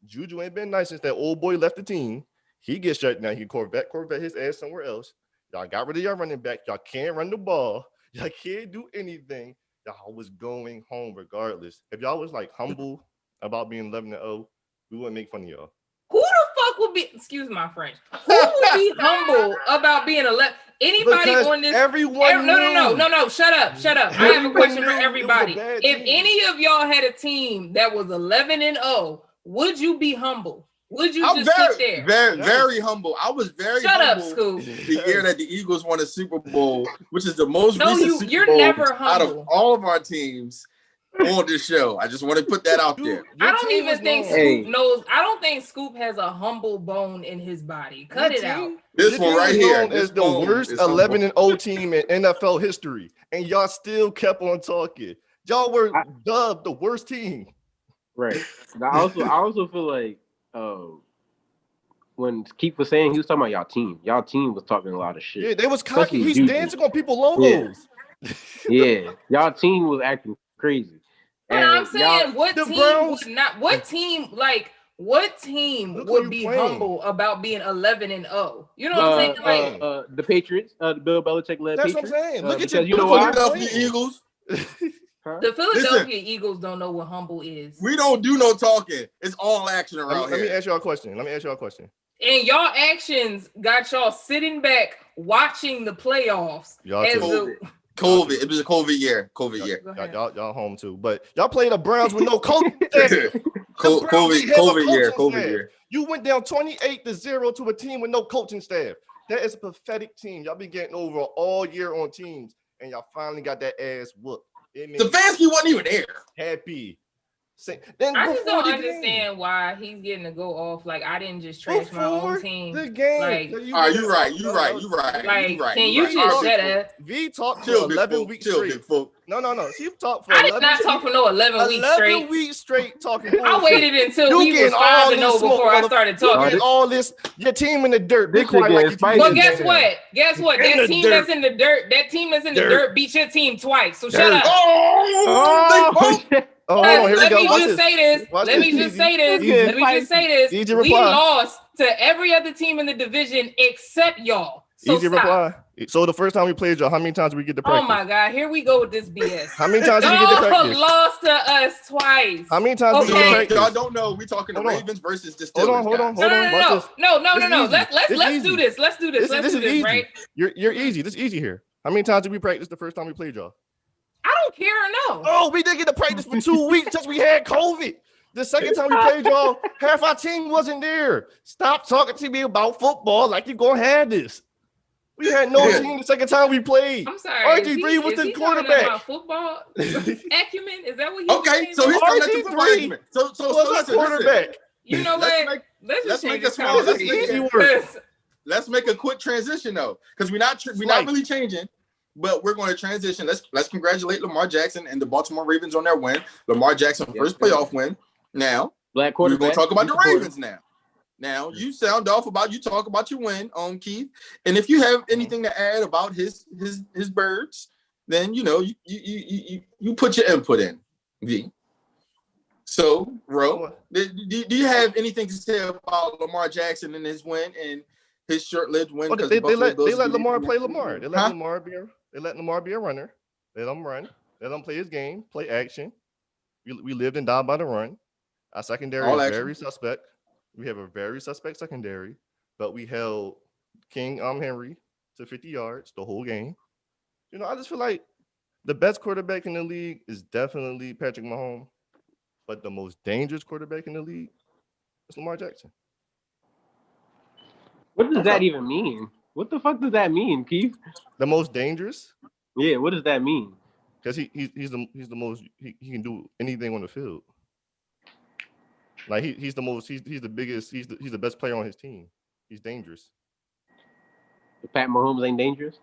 Juju ain't been nice since that old boy left the team. He gets shut down. He Corvette his ass somewhere else. Y'all got rid of your running back. Y'all can't run the ball. Y'all can't do anything. Y'all was going home regardless. If y'all was humble about being 11-0, we wouldn't make fun of y'all. Who the fuck would be, excuse my French, who would be humble about being 11? Anybody because on this? Everyone No, shut up. I have a question for everybody. If any of y'all had a team that was 11-0, would you be humble? Would you I'm just sit there? very humble. I was very Shut up, humble Scoop. the year that the Eagles won a Super Bowl, which is the most No, recent Super you're Bowl never out of humble. all of our teams on this show. I just want to put that out there. I don't even think known. Scoop knows. I don't think Scoop has a humble bone in his body. Cut it out. This one right here is the worst 11-0 team in NFL history, and y'all still kept on talking. Y'all were dubbed the worst team. Right. I also feel like when Keith was saying, he was talking about y'all team was talking a lot of shit. Yeah, they was cocky. Especially He's Juju. dancing on people's logos. Yeah, y'all team was acting crazy. But I'm saying, what team Browns, would not? What team would be humble about being 11-0? You know what I'm saying? Like the Patriots, the Bill Belichick led That's Patriots. what I'm saying. Look at you know why? Philadelphia Eagles. The Philadelphia Eagles don't know what humble is. We don't do no talking. It's all action around here. Let me ask y'all a question. And y'all actions got y'all sitting back watching the playoffs. COVID. It was a COVID year. Y'all home too. But y'all played the Browns with no coach. COVID year. You went down 28-0 to a team with no coaching staff. That is a pathetic team. Y'all been getting over all year on teams, and y'all finally got that ass whooped. Stefanski wasn't even there. Happy. I just don't understand why he's getting to go off like I didn't just trash my own team. The game. Like, you're right. Like, can you just shut up? V talked for 11 weeks straight. No. She talked for I did not talk for no 11 weeks straight. 11 weeks straight talking. I waited until we was 5-0 before I started talking. All this, your team in the dirt. But guess what? That team that's in the dirt beat your team twice. So shut up. Hold on, here we Let go. me just say this. We lost to every other team in the division except y'all. So Easy stop. reply. So the first time we played y'all, how many times did we get to practice? Oh my God, here we go with this BS. How many times did we get to practice? Y'all lost to us twice. How many times did we get to practice? Y'all don't know. We talking the Ravens versus the Steelers. Hold on. No. Let's do this. Let's do this. This is easy. Right? You're easy. This is easy here. How many times did we practice the first time we played y'all? I don't care or no. Oh, we didn't get to practice for 2 weeks since we had COVID. The second time we played y'all, half our team wasn't there. Stop talking to me about football like you're gonna have this. We had no team the second time we played. I'm sorry. RG3 was the quarterback. About football acumen? Is that what he's okay? So he's talking about football acumen. So was our quarterback. You know what? Let's make a quick transition though, because we're not really changing. But we're going to transition. Let's congratulate Lamar Jackson and the Baltimore Ravens on their win. Lamar Jackson first playoff win. Now black quarterback. We're going to talk about the Ravens now. Now you sound off you talk about your win on Keith, and if you have anything to add about his birds, then you put your input in. V. So Ro, do you have anything to say about Lamar Jackson and his win and his short-lived win? They let Lamar play Lamar. They let Lamar be. They let Lamar be a runner. Let him run. Let him play his game, play action. We lived and died by the run. Our secondary is very suspect. We have a very suspect secondary, but we held King Henry to 50 yards the whole game. I just feel like the best quarterback in the league is definitely Patrick Mahomes, but the most dangerous quarterback in the league is Lamar Jackson. What does that even mean? What the fuck does that mean, Keith? The most dangerous? Yeah, what does that mean? Because he's the most he can do anything on the field. Like he's the most he's the biggest he's the best player on his team. He's dangerous. Pat Mahomes ain't dangerous?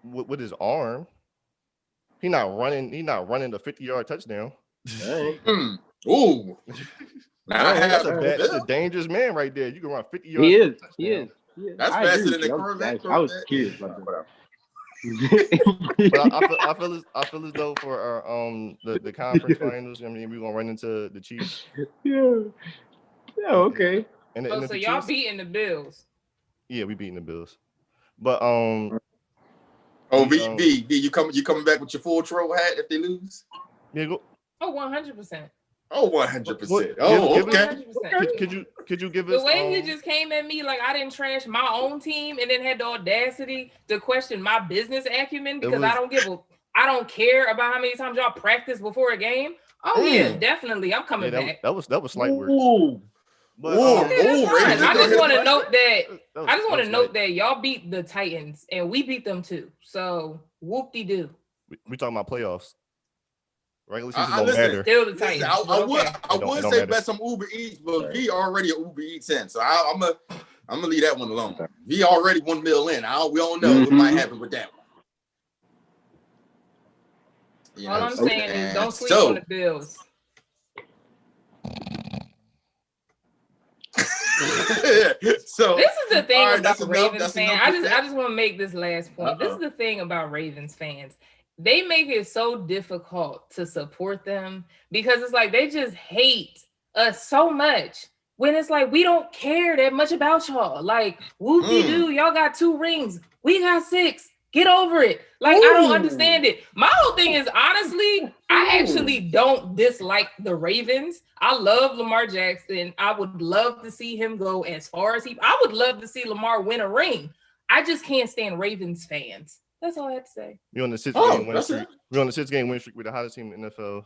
With his arm, he's not running the 50-yard touchdown. Ooh. That's a dangerous man right there. You can run 50 yards. He is. That's faster than the Corvette. I was curious about that. But I feel as though for our the conference finals, we're gonna run into the Chiefs. Yeah, okay. So y'all beating the Bills. Yeah, we beating the Bills. But V, you coming back with your full troll hat if they lose? Yeah, go. Oh, 100%. Oh, 100%. Oh, okay. 100%. Could you give us the way he just came at me like I didn't trash my own team and then had the audacity to question my business acumen because I don't care about how many times y'all practice before a game. Oh yeah, definitely. I'm coming back. That was slight work. Ooh. But That's fine. Ravens I just don't want to hit note that. that I just want to was note like- that y'all beat the Titans and we beat them too. So whoop-de-doo. we talking about playoffs. Regular season I don't listen. matter. Still the Listen, Titans. I but would okay. I It would don't say matter. bet some Uber Eats, but Right. V already an Uber Eats in, so I'm gonna leave that one alone. V already $1 million in. We don't know what might happen with that one. You All know I'm what saying is don't sleep So- on the Bills. So This is the thing all right, about that's enough. Ravens That's fans. enough I with just that. want to make this last point. This is Uh-oh. the thing about Ravens fans. They make it so difficult to support them because it's like they just hate us so much. When it's like we don't care that much about y'all. Like whoop-de-doo, y'all got 2 rings. We got 6. Get over it. Like I don't Ooh. understand it. My whole thing is honestly, I actually don't dislike the Ravens. I love Lamar Jackson. I would love to see him go as far as I would love to see Lamar win a ring. I just can't stand Ravens fans. That's all I have to say. We on the 6 Oh, game win that's streak. it. We on the 6 game win streak with the hottest team in the NFL.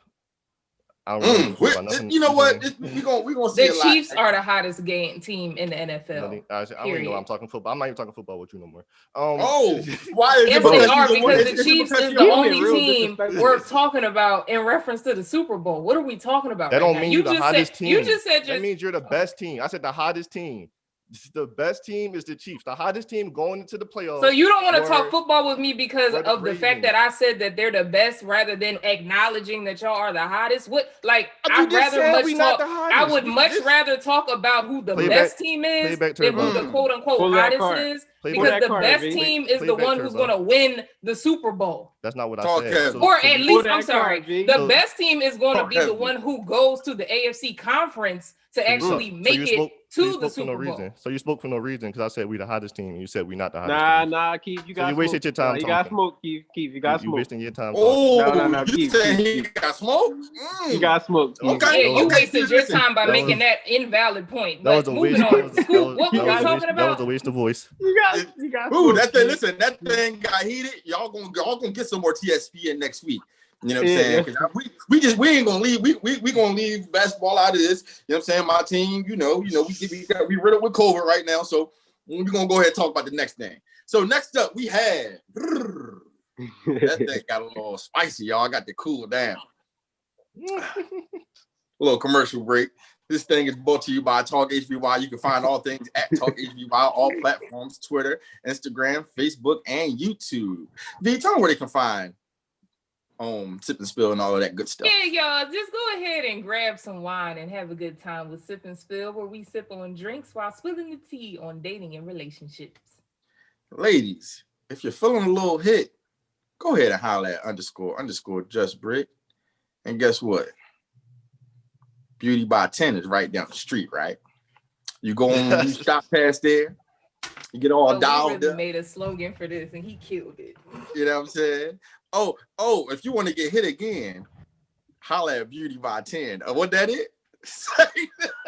I don't really give a fuck about nothing. You know what? This We gonna see The a lot. Chiefs are the hottest team in the NFL. game. I don't even know period. why I'm talking football. I'm not even talking football with you no more. Oh, why is it Yes, because they you are the one- because is the it Chiefs because is you the He's only being real team disrespectful. worth talking about in reference to the Super Bowl. What are we talking about? That right don't now? mean you're the just hottest said, team. You just said That means you're the best team. I said the hottest team. The best team is the Chiefs. The hottest team going into the playoffs. So you don't want to talk were- football with me because were the of the fact Ravens. that I said that they're the best rather than acknowledging that y'all are the hottest. What like You I'd just rather said much we not talk. the I hottest. would You much just- rather talk about who the Play it best back- team play is it back, than who Turbo. the quote unquote Pull that hottest card. is. Play Because back- the card, best V. team is Play the back, one who's Turbo. going to win the Super Bowl. That's not what I Talk said. heavy. Or at you- least, that I'm sorry, card, G. the So- best team is going to Talk be the heavy. one who goes to the AFC conference to So you- actually so make you it spoke- so to you the spoke for no Super Bowl. reason. So you spoke for no reason because I said we the hottest team and you said we not the hottest team. Nah, Keith, you got you wasted your time You got talking. smoke, Keith. You got You smoke. wasting your time. Oh, No, you Keith, saying he Keith. got smoke? You got smoke, Keith. Okay. Yeah, you Okay, wasted your listen. time by That making was- that invalid point. That But was a waste. moving on, Scoop, what that were we was a talking waste- That about? was a waste of voice. You got Ooh, smoke, that thing. Keith. Listen, that thing got heated. Y'all gonna get some more TSP in next week. You know what I'm Yeah, saying? 'Cause we ain't gonna leave. We gonna leave basketball out of this. You know what I'm saying? My team, we riddled with COVID right now, so we're gonna go ahead and talk about the next thing. So next up, we had that thing got a little spicy, y'all. I got to cool down. A little commercial break. This thing is brought to you by TalkHvy. You can find all things at TalkHvy, all platforms: Twitter, Instagram, Facebook, and YouTube. V, tell them where they can find Sip and Spill and all of that good stuff. Yeah, y'all, just go ahead and grab some wine and have a good time with Sip and Spill, where we sip on drinks while spilling the tea on dating and relationships. Ladies, if you're feeling a little hit, go ahead and holler at _ Just Brick. And guess what? Beauty by 10 is right down the street, right? You go on, you stop past there, you get all So we dialed really up. made a slogan for this, and he killed it. You know what I'm saying? Oh, if you want to get hit again, holla at Beauty by 10. What that is?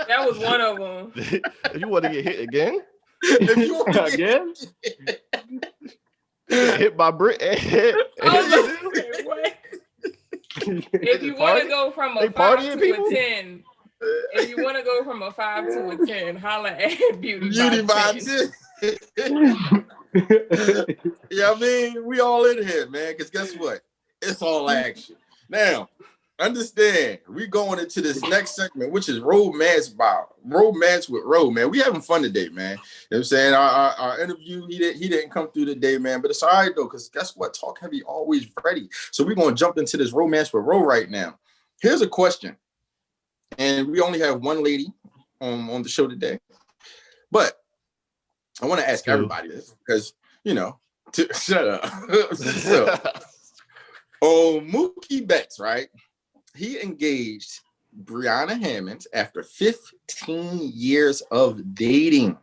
That was one of them. If you want to get hit again, If you want to Again? get hit by Brit. Oh, okay, what? If you want to go from a They 5 partying, to people? a 10, if you want to go from a 5 to a 10, holla at Beauty by by 10. 10. Yeah, I mean, we all in here, man, because guess what? It's all action. Now, understand, we going into this next segment, which is romance with Ro, man. We having fun today, man. You know what I'm saying? Our interview, he didn't come through today, man, but it's all right, though, because guess what? Talk Heavy always ready. So we're going to jump into this romance with Ro right now. Here's a question, and we only have one lady on the show today, but I want to ask everybody this because, shut up. So, Mookie Betts, right? He engaged Brianna Hammonds after 15 years of dating.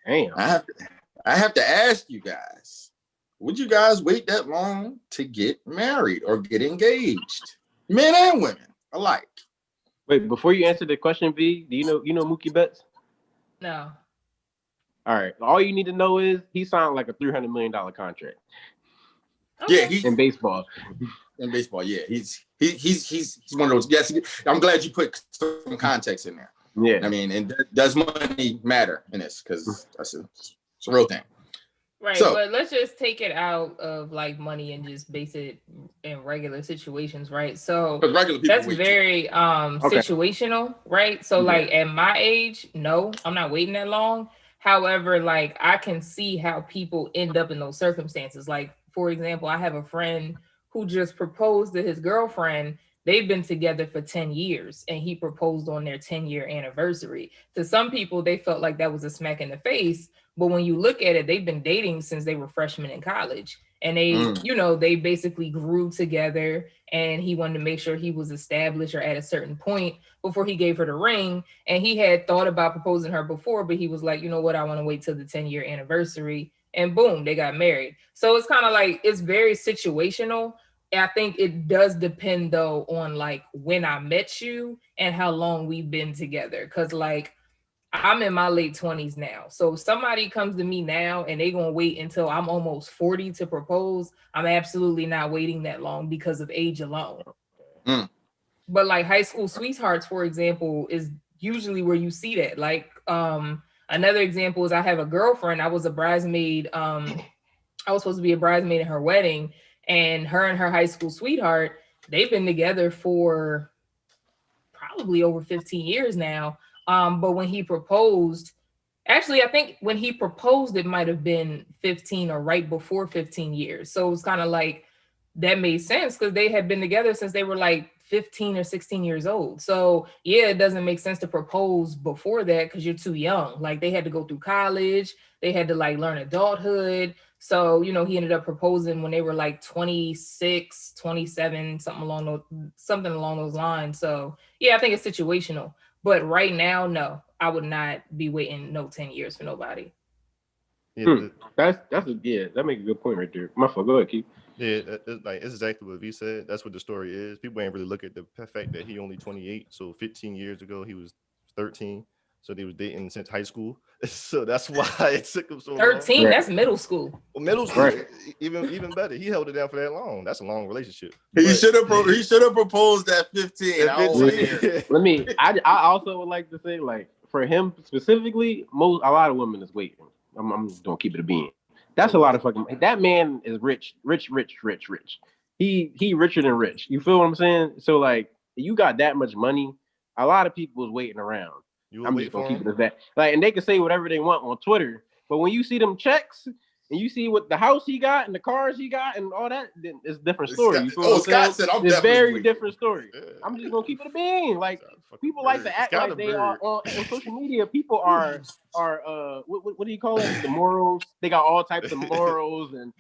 Damn. I have to ask you guys, would you guys wait that long to get married or get engaged? Men and women alike. Wait, before you answer the question, V, do you know Mookie Betts? No. All right. All you need to know is he signed like a $300 million contract Okay. Yeah, in baseball. in baseball, yeah. He's one of those. Yes, I'm glad you put some context in there. Yeah. I mean, and does money matter in this? Because it's a real thing. Right, So, but let's just take it out of like money and just base it in regular situations, right? So because regular people that's wait too. very Okay. situational, right? So Yeah. like at my age, no, I'm not waiting that long. However, like I can see how people end up in those circumstances. Like for example, I have a friend who just proposed to his girlfriend. They've been together for 10 years and he proposed on their 10-year anniversary. To some people, they felt like that was a smack in the face, but when you look at it, they've been dating since they were freshmen in college. And they, they basically grew together, and he wanted to make sure he was established or at a certain point before he gave her the ring. And he had thought about proposing her before, but he was like, you know what, I want to wait till the 10-year anniversary. And boom, they got married. So it's kind of like, it's very situational. I think it does depend though on like when I met you and how long we've been together. Cause like I'm in my late 20s now. So if somebody comes to me now and they're going to wait until I'm almost 40 to propose, I'm absolutely not waiting that long because of age alone. But like high school sweethearts, for example, is usually where you see that. Like another example is I have a girlfriend. I was a bridesmaid. I was supposed to be a bridesmaid at her wedding, and her high school sweetheart, they've been together for probably over 15 years now. But when he proposed, actually, I think when he proposed, it might have been 15 or right before 15 years. So it was kind of like that made sense because they had been together since they were like 15 or 16 years old. So yeah, it doesn't make sense to propose before that because you're too young. Like they had to go through college, they had to like learn adulthood. So, he ended up proposing when they were like 26, 27, something along those lines. So yeah, I think it's situational. But right now, no, I would not be waiting no 10 years for nobody. Yeah, That makes a good point right there. My fault. Go ahead, Keith. yeah, it's exactly what V said. That's what the story is. People ain't really look at the fact that he only 28. So 15 years ago he was 13. So they was dating since high school. So that's why it took him so long. 13, Right. that's middle school. Well, middle school, Right. even better. He held it down for that long. That's a long relationship. He should have proposed at 15. At I don't want to hear 15. it. I also would like to say, like, for him specifically, a lot of women is waiting. I'm just gonna keep it a being. That's a lot of fucking. That man is rich. He richer than rich. You feel what I'm saying? So like, you got that much money. A lot of people is waiting around. You will I'm wait just gonna for keep him? it as that. Like, and they can say whatever they want on Twitter, but when you see them checks and you see what the house he got and the cars he got and all that, then it's a different story. You feel what I'm saying? Scott said I'm It's definitely very waiting. different story. Yeah. I'm just gonna keep it a being. Like, people like to act Scott like a they are bird. on social media. People are what do you call it? The morals. They got all types of morals and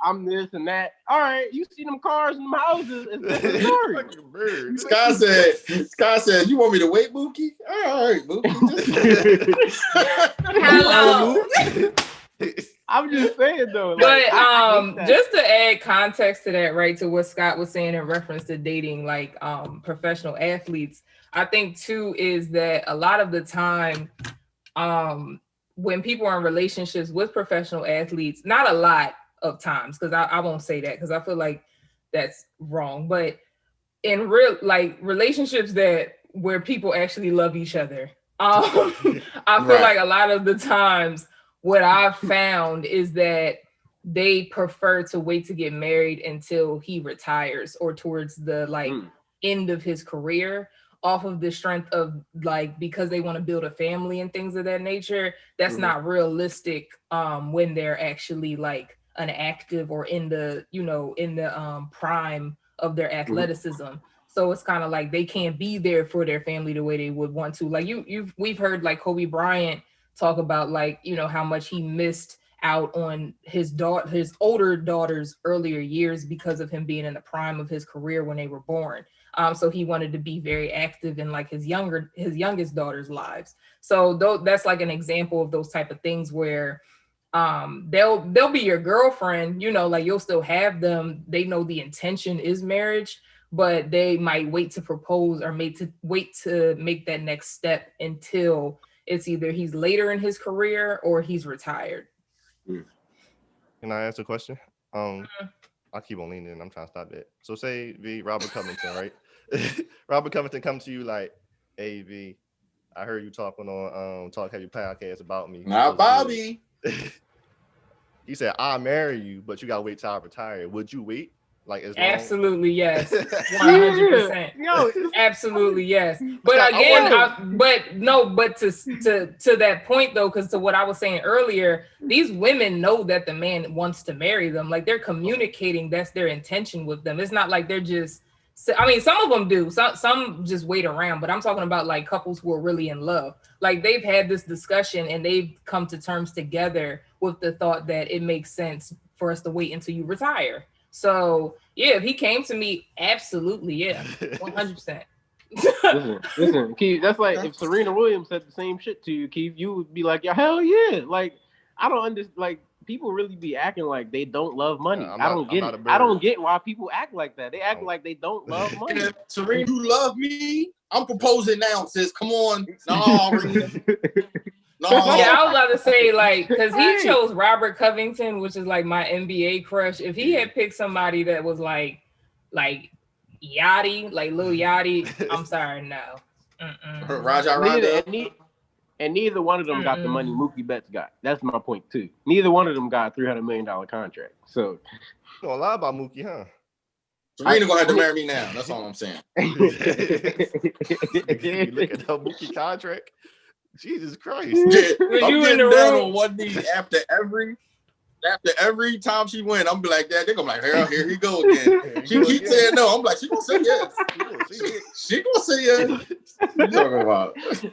I'm this and that. All right, you see them cars and them houses. It's a different story. Fucking bird. Scott said, you want me to wait, Mookie? All right, Mookie. Hello. I'm just saying though. Like, But I hate that. just to add context to that, right, to what Scott was saying in reference to dating like professional athletes, I think too is that a lot of the time when people are in relationships with professional athletes, not a lot of times, because I won't say that because I feel like that's wrong, but in real like relationships where people actually love each other, I feel like a lot of the times what I've found is that they prefer to wait to get married until he retires or towards the like end of his career, off of the strength of like, because they want to build a family and things of that nature. That's not realistic when they're actually like an active or in the prime of their athleticism. So it's kind of like they can't be there for their family the way they would want to. Like we've heard like Kobe Bryant talk about like, how much he missed out on his older daughter's earlier years because of him being in the prime of his career when they were born. So he wanted to be very active in like his youngest daughter's lives. So that's like an example of those type of things where they'll be your girlfriend, like you'll still have them. They know the intention is marriage, but they might wait to propose or wait to make that next step until it's either he's later in his career or he's retired. Can I ask a question? I keep on leaning. I'm trying to stop that. So say V Robert Covington, right? Robert Covington comes to you like, hey V, I heard you talking on TalkHvy podcast about me. Not Bobby. He said, "I'll marry you, but you gotta wait till I retire." Would you wait? Like as long? Absolutely yes, 100%. Yo, Absolutely yes. But I again, but to that point though, because to what I was saying earlier, these women know that the man wants to marry them. Like they're communicating that's their intention with them. It's not like they're just. I mean, some of them do. Some just wait around. But I'm talking about like couples who are really in love. Like they've had this discussion and they've come to terms together with the thought that it makes sense for us to wait until you retire. So yeah, if he came to me, absolutely, yeah, 100%. listen, Keith. That's like if Serena Williams said the same shit to you, Keith, you would be like, yeah, hell yeah. Like I don't understand. Like people really be acting like they don't love money. I don't get it. I don't get why people act like that. They act like they don't love money. If Serena, you love me, I'm proposing now, sis. Come on, no. Yeah, I was about to say, like, because he chose Robert Covington, which is like my NBA crush. If he had picked somebody that was like Yachty, like Lil Yachty, I'm sorry, no. Raja Rondo. And neither one of them got the money Mookie Betts got. That's my point too. Neither one of them got a $300 million contract. So You don't lie about Mookie, huh? Serena gonna have to marry me now. That's all I'm saying. You look at that Mookie contract. Jesus Christ. Yeah, I'm you getting in the down room? on one knee after every time she win. I'm be like that. They're gonna be like, here he go again. She keeps saying no. I'm like, she gonna say yes. She gonna say yes. What you talking about? Is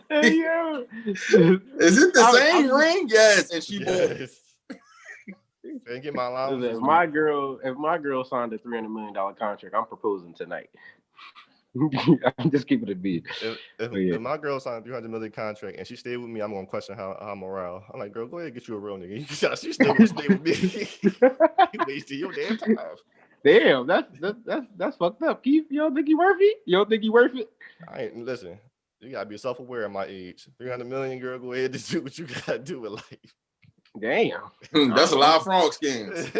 it the same ring? Yes. And she bought. Can't get my allowance. If my girl signed a $300 million contract, I'm proposing tonight. I'm just keeping it big. If my girl signed a $300 million contract and she stayed with me, I'm gonna question how morale. I'm like, girl, go ahead and get you a real nigga. She still gonna stay with me. You wasted your damn time. Damn, that's fucked up. Keith, you don't think you worth it? You don't think you worth it? Listen. You gotta be self-aware at my age. 300 million, girl, go ahead and do what you gotta do with life. Damn, that's a lot of frog skins.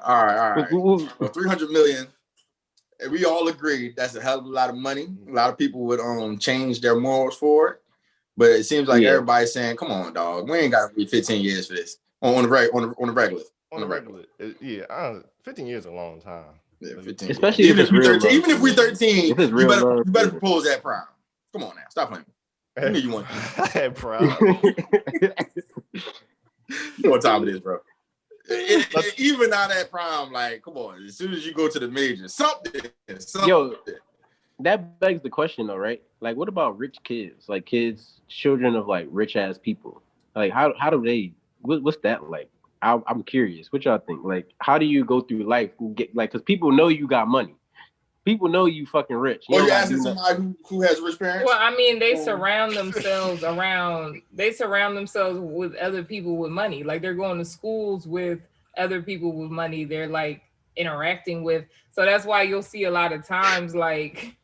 All right. Well, 300 million. And we all agreed that's a hell of a lot of money. A lot of people would change their morals for it, but it seems like everybody's saying, "Come on, dog, we ain't got to be 15 years for this." On the regular. 15 years is a long time. Yeah, 15. Especially even if it's 13, even if we're 13, if it's you real better propose at prime. Come on now, stop playing. You know you want at prime. You know what time it is, bro. Even not at prime, like, come on. As soon as you go to the majors, something. Yo, that begs the question, though, right? Like, what about rich kids? Like, children of like rich ass people. Like, how do they? What's that like? I'm curious. What y'all think? Like, how do you go through life and get like? Because people know you got money. People know you fucking rich. Or you asking somebody who has rich parents? Well, I mean, they surround themselves with other people with money. Like they're going to schools with other people with money. They're like interacting with. So that's why you'll see a lot of times, like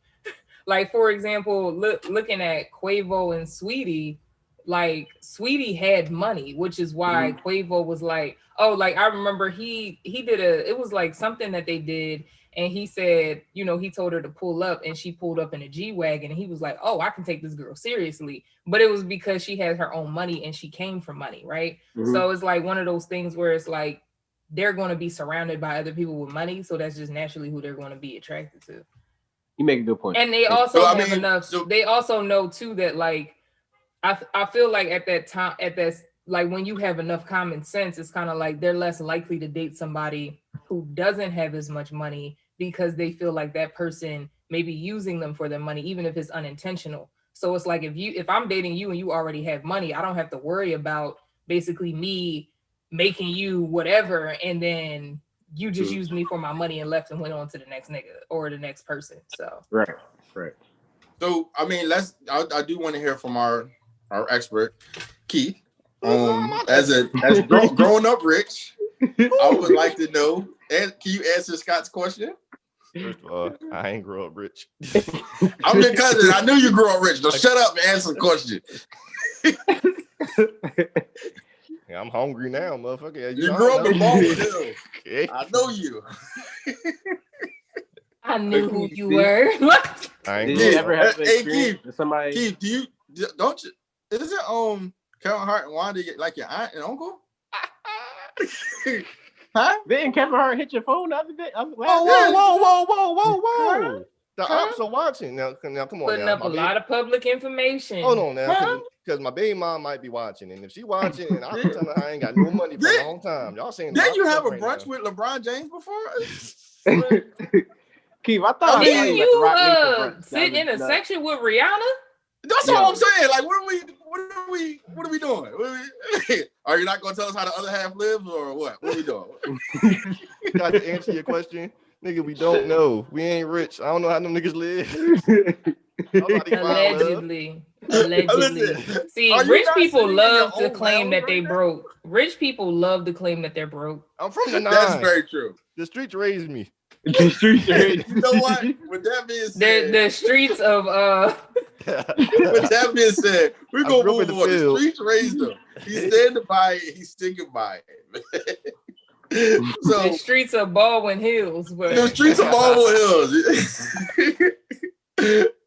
for example, looking at Quavo and Sweetie. Like Sweetie had money, which is why Quavo was like, oh, like I remember he did it was like something that they did. And he said, he told her to pull up and she pulled up in a G-Wagon. And he was like, oh, I can take this girl seriously. But it was because she had her own money and she came from money, right? Mm-hmm. So it's like one of those things where it's like, they're going to be surrounded by other people with money. So that's just naturally who they're going to be attracted to. You make a good point. And they also they also know too that like, I feel like at that like when you have enough common sense, it's kind of like they're less likely to date somebody who doesn't have as much money because they feel like that person may be using them for their money, even if it's unintentional. So it's like if I'm dating you and you already have money, I don't have to worry about basically me making you whatever, and then you just used me for my money and left and went on to the next nigga or the next person. So right. So I mean, I do want to hear from our expert, Keith. As growing up rich, I would like to know. And can you answer Scott's question? First of all, I ain't grow up rich. I'm your cousin. I knew you grew up rich. So shut up and answer the question. Yeah, I'm hungry now, motherfucker. You grew up in Baltimore. Okay. I know you. I knew who you were. What? I ain't Did gonna you lie. ever have an Hey, experience with somebody? Keith, don't you? Is it Kevin Hart and Wanda like your aunt and uncle? Huh? Didn't Kevin Hart hit your phone the other day? Whoa, whoa. The Huh? ops are watching. Now come on Putting now. up a lot of public information. Hold on now, Huh? because my baby mom might be watching. And if she watching and I'm telling her I ain't got no money for a long time. Y'all saying Didn't you have a right brunch now. with LeBron James before? Keith, I thought I saw Didn't you at the Rock Nation you brunch. sit in a section with Rihanna? That's Yo. all I'm saying. Like, what are we doing? Are you not gonna tell us how the other half lives or what? What are we doing? Got to answer your question. Nigga, we don't know. We ain't rich. I don't know how them niggas live. Allegedly. Listen, See, are you rich not people sitting in your love to own claim lounge that they right now? broke. Rich people love to claim that they're broke. I'm from the That's nine. very true. The streets raised me. The streets are You know what? With that being said, The streets of with that being said, we're I gonna grew up in move the on. The field. streets raised him. He's standing by it. He's sticking by it. So the streets of Baldwin Hills. But the streets of Marble Hills.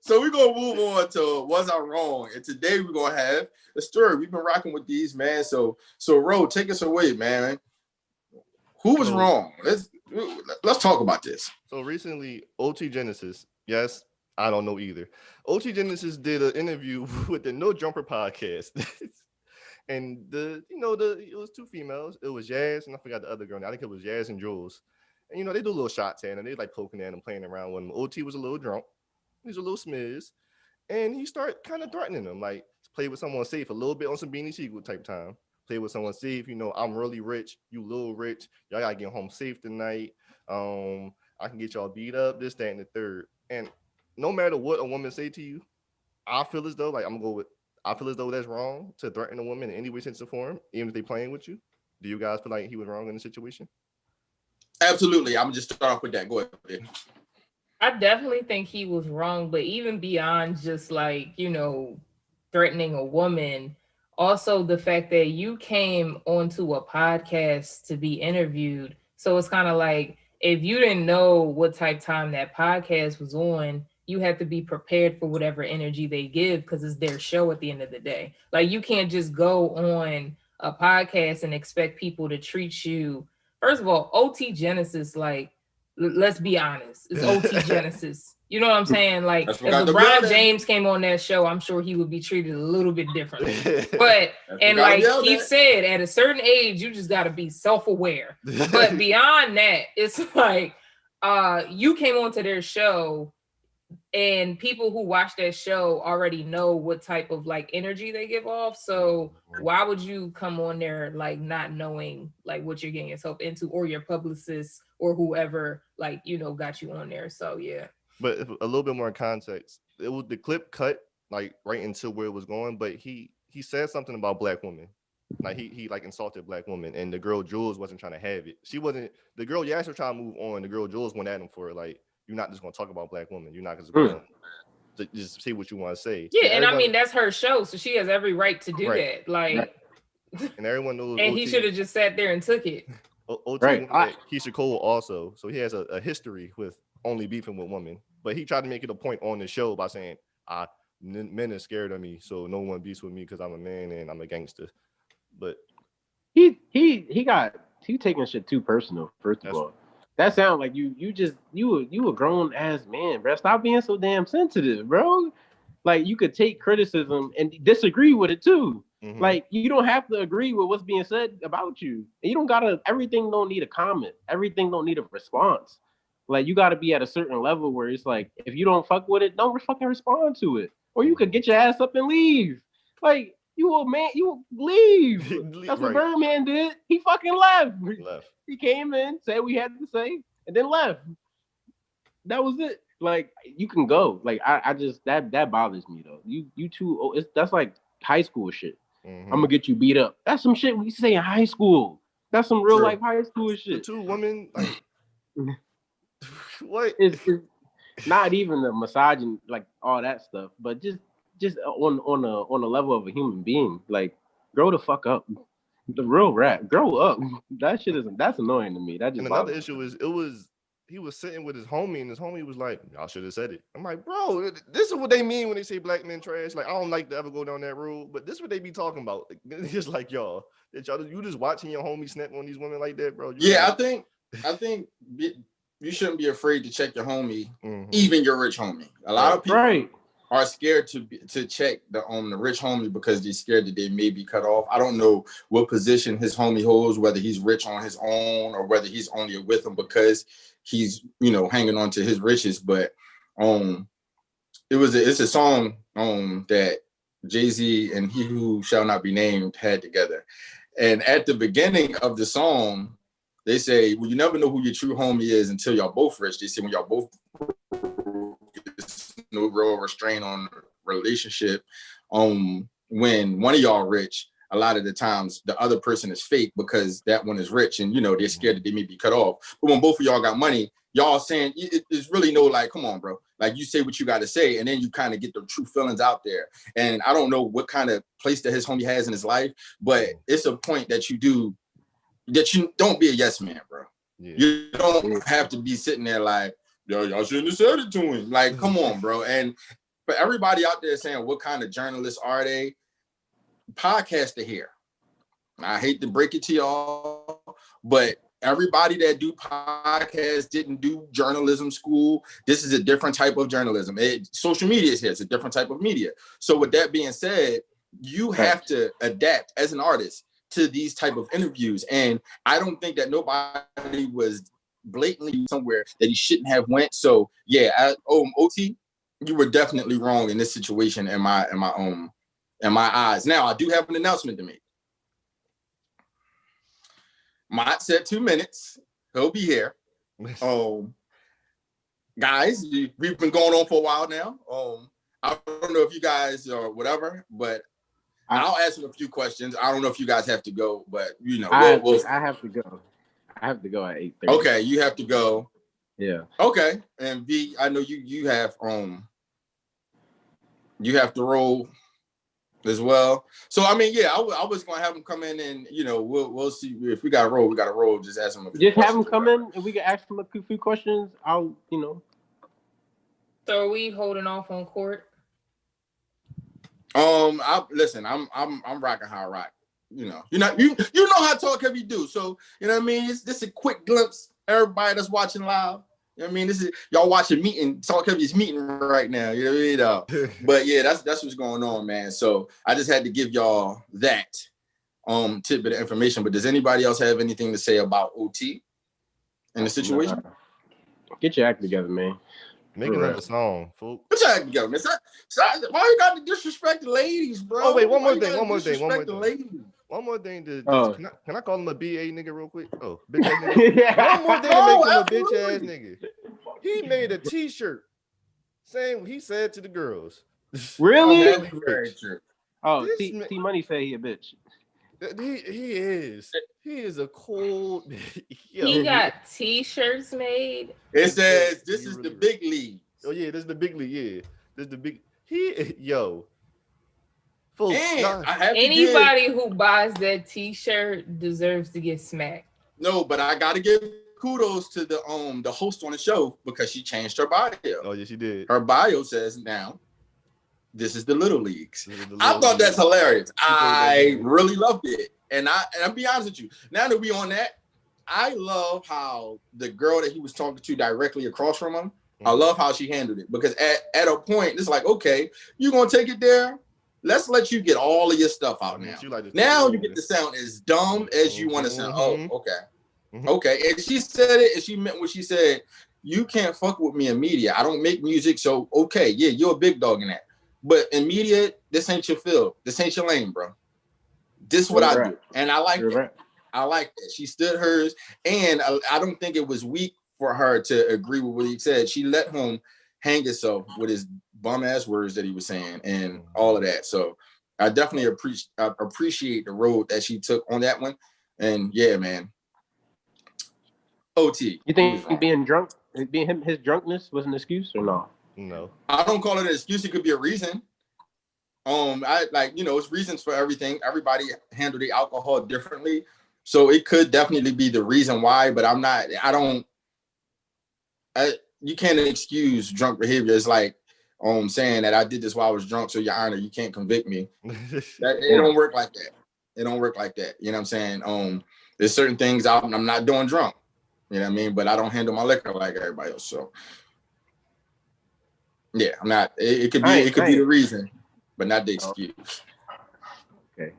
So we're gonna move on to Was I Wrong? And today we're gonna have a story. We've been rocking with these, man. So Ro, take us away, man. Who was wrong? Let's talk about this. So recently, OT Genesis, yes, I don't know either. OT Genesis did an interview with the No Jumper podcast. And it was two females. It was Jazz, and I forgot the other girl. I think it was Jazz and Jules. And they do little shots at him. They like poking at him, playing around with him. OT was a little drunk. He was a little smiz. And he started kind of threatening them, like play with someone safe a little bit on some Beanie Siegel type time. Play with someone safe, I'm really rich, you little rich. Y'all gotta get home safe tonight. I can get y'all beat up, this, that, and the third. And no matter what a woman say to you, I feel as though that's wrong to threaten a woman in any way, sense, or form, even if they playing with you. Do you guys feel like he was wrong in the situation? Absolutely. I'm just start off with that. Go ahead. I definitely think he was wrong, but even beyond just like, threatening a woman, also the fact that you came onto a podcast to be interviewed. So it's kind of like, if you didn't know what type time that podcast was on, you have to be prepared for whatever energy they give because it's their show at the end of the day. Like, you can't just go on a podcast and expect people to treat you. First of all, OT Genesis, like, let's be honest, it's OT Genesis. You know what I'm saying? Like, if LeBron James came on that show, I'm sure he would be treated a little bit differently. But, and like Keith said, at a certain age, you just got to be self-aware. But beyond that, it's like, you came onto their show, and people who watch that show already know what type of like energy they give off. So why would you come on there like not knowing like what you're getting yourself into, or your publicist or whoever like got you on there? So yeah. But a little bit more context, it was the clip cut like right into where it was going, but he said something about black women. Like he like insulted black women, and the girl Jules wasn't trying to have it. She wasn't the girl. Yes, was trying to move on. The girl Jules went at him for it. Like, you're not just gonna talk about black women. You're not just gonna just say what you want to say. Yeah, and I mean that's her show, so she has every right to do that. Like, and everyone knows. And OT, he should have just sat there and took it. OT Keisha Cole also, so he has a history with only beefing with women. But he tried to make it a point on the show by saying, men are scared of me, so no one beefs with me because I'm a man and I'm a gangster. But he taking shit too personal. First of all, that sounds like you a grown ass man, bro. Stop being so damn sensitive, bro. Like, you could take criticism and disagree with it too. Mm-hmm. Like, you don't have to agree with what's being said about you. And you don't gotta. Everything don't need a comment. Everything don't need a response. Like, you got to be at a certain level where it's like, if you don't fuck with it, don't fucking respond to it. Or you could get your ass up and leave. Like, you a man, you leave. That's what Birdman did. He fucking left. He came in, said we had to say, and then left. That was it. Like, you can go. Like, I just, that bothers me though. You too, that's like high school shit. Mm-hmm. I'm gonna get you beat up. That's some shit we say in high school. That's some real life high school shit. The two women, like, what? It's not even the misogyny, like all that stuff, but just on a level of a human being. Like, grow the fuck up. The real rap, grow up. That shit that's annoying to me. That just. And another issue is he was sitting with his homie, and his homie was like, "Y'all should have said it." I'm like, bro, this is what they mean when they say black men trash. Like, I don't like to ever go down that road, but this is what they be talking about. Like, it's just like y'all, that y'all, you just watching your homie snap on these women like that, bro. Yeah, I think you shouldn't be afraid to check your homie, even your rich homie. A lot of people are scared to check the rich homie because they're scared that they may be cut off. I don't know what position his homie holds, whether he's rich on his own or whether he's only with him because he's, you know, hanging on to his riches. But it's a song that Jay-Z and He Who Shall Not Be Named had together. And at the beginning of the song, they say, well, you never know who your true homie is until y'all both rich. They say when y'all both no real restraint on relationship. When one of y'all rich, a lot of the times the other person is fake because that one is rich and, you know, they're scared that they may be cut off. But when both of y'all got money, y'all saying, it's really no, like, come on, bro. Like, you say what you got to say, and then you kind of get the true feelings out there. And I don't know what kind of place that his homie has in his life, but it's a point that you don't be a yes man, bro. Yeah. You don't have to be sitting there like, yo, y'all shouldn't have said it to him. Like, come on, bro. And for everybody out there saying, what kind of journalists are they? Podcaster here. I hate to break it to y'all, but everybody that do podcasts didn't do journalism school. This is a different type of journalism. Social media is here. It's a different type of media. So with that being said, you have to adapt as an artist to these type of interviews. And I don't think that nobody was blatantly somewhere that he shouldn't have went. So yeah, OT, you were definitely wrong in this situation in my eyes. Now I do have an announcement to make. Mont said 2 minutes. He'll be here. Guys, we've been going on for a while now. I don't know if you guys or whatever, but I'll ask him a few questions. I don't know if you guys have to go, but you know, I have to go. I have to go at 8:30. Okay, you have to go. Yeah. Okay, and V, I know you have to roll as well. So I mean, yeah, I was gonna have him come in and, you know, we'll see if we gotta roll. We gotta roll. Just ask him a few Just questions. have him come in and we can ask him a few questions. I'll, you know. So are we holding off on court? I'm rocking how I rock. You know, you know how TalkHvy do. So you know what I mean. This is a quick glimpse. Everybody that's watching live. You know what I mean, this is y'all watching TalkHv's meeting right now. You know what I mean? But yeah, that's what's going on, man. So I just had to give y'all that tidbit of information. But does anybody else have anything to say about OT in the situation? Get your act together, man. Make another song, fool. Get your act together, man. Why you got to disrespect the ladies, bro? Oh wait, one more thing. Can I call him a BA nigga real quick? Oh, bitch ass nigga. Yeah. One more thing to make him a bitch ass nigga. He made a T-shirt saying what he said to the girls. Really? Very true. Oh, T Money say he a bitch. He is a cold. He got T-shirts made. It says this is the big league. Oh yeah, this is the big league. Yeah, this is the big. Folks, anybody who buys that T-shirt deserves to get smacked. No, but I gotta give kudos to the host on the show because she changed her bio. Oh yeah, she did. Her bio says now, this is the little leagues. I thought that's hilarious. I really loved it, and I'll be honest with you. Now that we on that, I love how the girl that he was talking to directly across from him. I love how she handled it because at a point it's like, okay, you gonna take it there. Let's let you get all of your stuff out now. Now you get to sound as dumb as you want to sound. Oh, okay. Okay. And she said it, and she meant what she said. You can't fuck with me in media. I don't make music, so okay, yeah, you're a big dog in that. But in media, this ain't your field. This ain't your lane, bro. This is what I do. And I like it. I like that. She stood hers, and I don't think it was weak for her to agree with what he said. She let him hang himself with his bum ass words that he was saying and all of that. So I definitely appreciate the road that she took on that one. And yeah, man. OT. You think being drunk, his drunkenness was an excuse or no? No. I don't call it an excuse. It could be a reason. It's reasons for everything. Everybody handle the alcohol differently. So it could definitely be the reason why, but I you can't excuse drunk behavior. It's like saying that I did this while I was drunk, so Your Honor, you can't convict me. It don't work like that. It don't work like that. You know what I'm saying? There's certain things I'm not doing drunk. You know what I mean? But I don't handle my liquor like everybody else. So yeah, I'm not. It could be the reason, but not the excuse. Okay.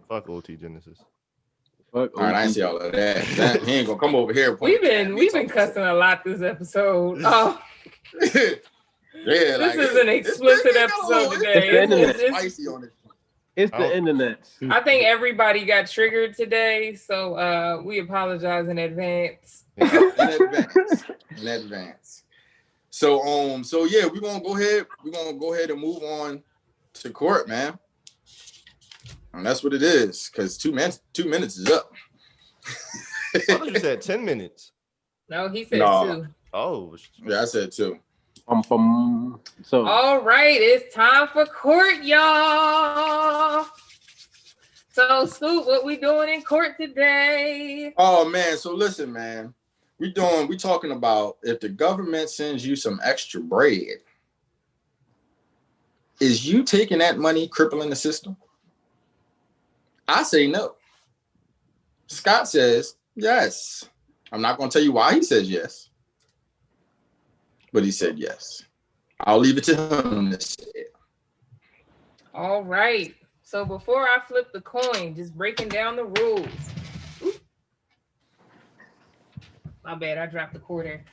Fuck OT Genesis. All right, I ain't see all of that. He ain't gonna come over here. We've been cussing a lot this episode. Oh. Yeah, this is an explicit episode today. It's spicy on it. It's the internet. I think everybody got triggered today, so we apologize in advance. In advance. So yeah, we're gonna go ahead and move on to court, man. And that's what it is, because 2 minutes is up. I thought you said 10 minutes. No, he said 2. Oh, yeah, I said 2. So all right, it's time for court, y'all. So Scoop, what we doing in court today? Oh man, so listen, man. We talking about if the government sends you some extra bread, is you taking that money crippling the system? I say no. Scott says yes. I'm not going to tell you why he says yes, but he said yes. I'll leave it to him to say it. All right. So before I flip the coin, just breaking down the rules. Oop. My bad, I dropped the quarter.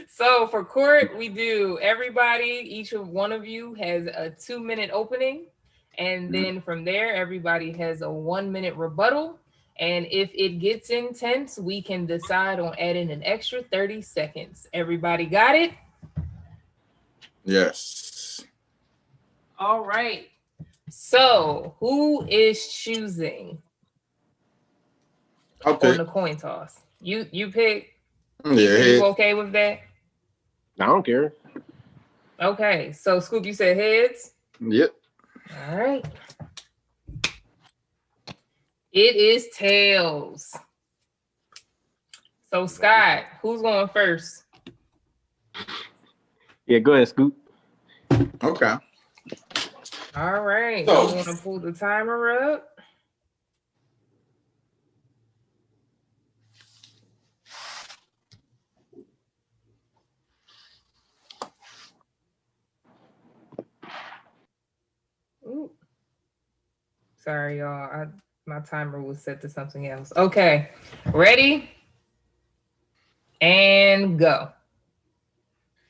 So for court, we do each one of you has a 2-minute opening. And then from there, everybody has a 1-minute rebuttal. And if it gets intense, we can decide on adding an extra 30 seconds. Everybody got it? Yes. All right. So who is choosing on the coin toss? You pick? Yeah. You okay with that? I don't care. Okay. So Scoop, you said heads? Yep. All right. It is tails. So Scott, who's going first? Yeah, go ahead, Scoop. Okay. All right. So, I'm going to pull the timer up. Ooh. Sorry, y'all. My timer was set to something else. Okay. Ready? And go.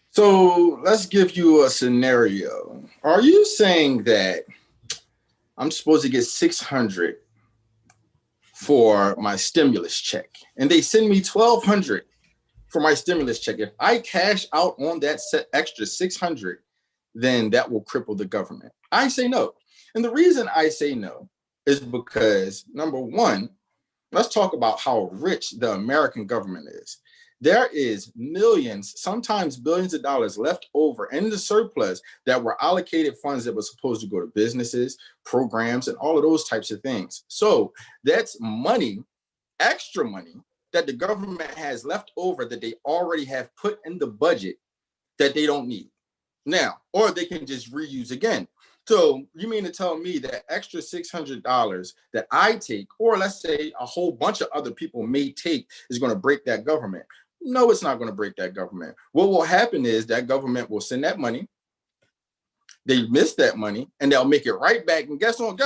So let's give you a scenario. Are you saying that I'm supposed to get $600 for my stimulus check, and they send me $1,200 for my stimulus check? If I cash out on that extra $600, then that will cripple the government. I say no. And the reason I say no is because, number one, let's talk about how rich the American government is. There is millions, sometimes billions of dollars left over in the surplus that were allocated funds that were supposed to go to businesses, programs, and all of those types of things. So that's money, extra money, that the government has left over that they already have put in the budget that they don't need now, or they can just reuse again. So you mean to tell me that extra $600 that I take, or let's say a whole bunch of other people may take, is going to break that government? No, it's not going to break that government. What will happen is that government will send that money. They miss that money, and they'll make it right back. And guess on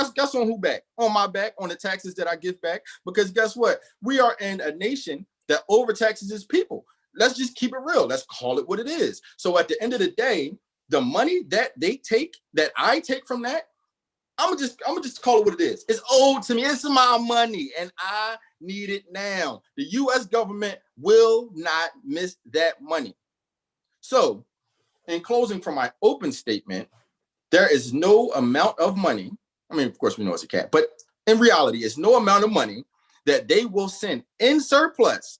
who back? On my back, on the taxes that I give back. Because guess what? We are in a nation that overtaxes its people. Let's just keep it real. Let's call it what it is. So at the end of the day, the money that they take, that I take from that, I'm gonna just call it what it is. It's owed to me. It's my money, and I need it now. The U.S. government will not miss that money. So, in closing, for my open statement, there is no amount of money. I mean, of course, we know it's a cap, but in reality, it's no amount of money that they will send in surplus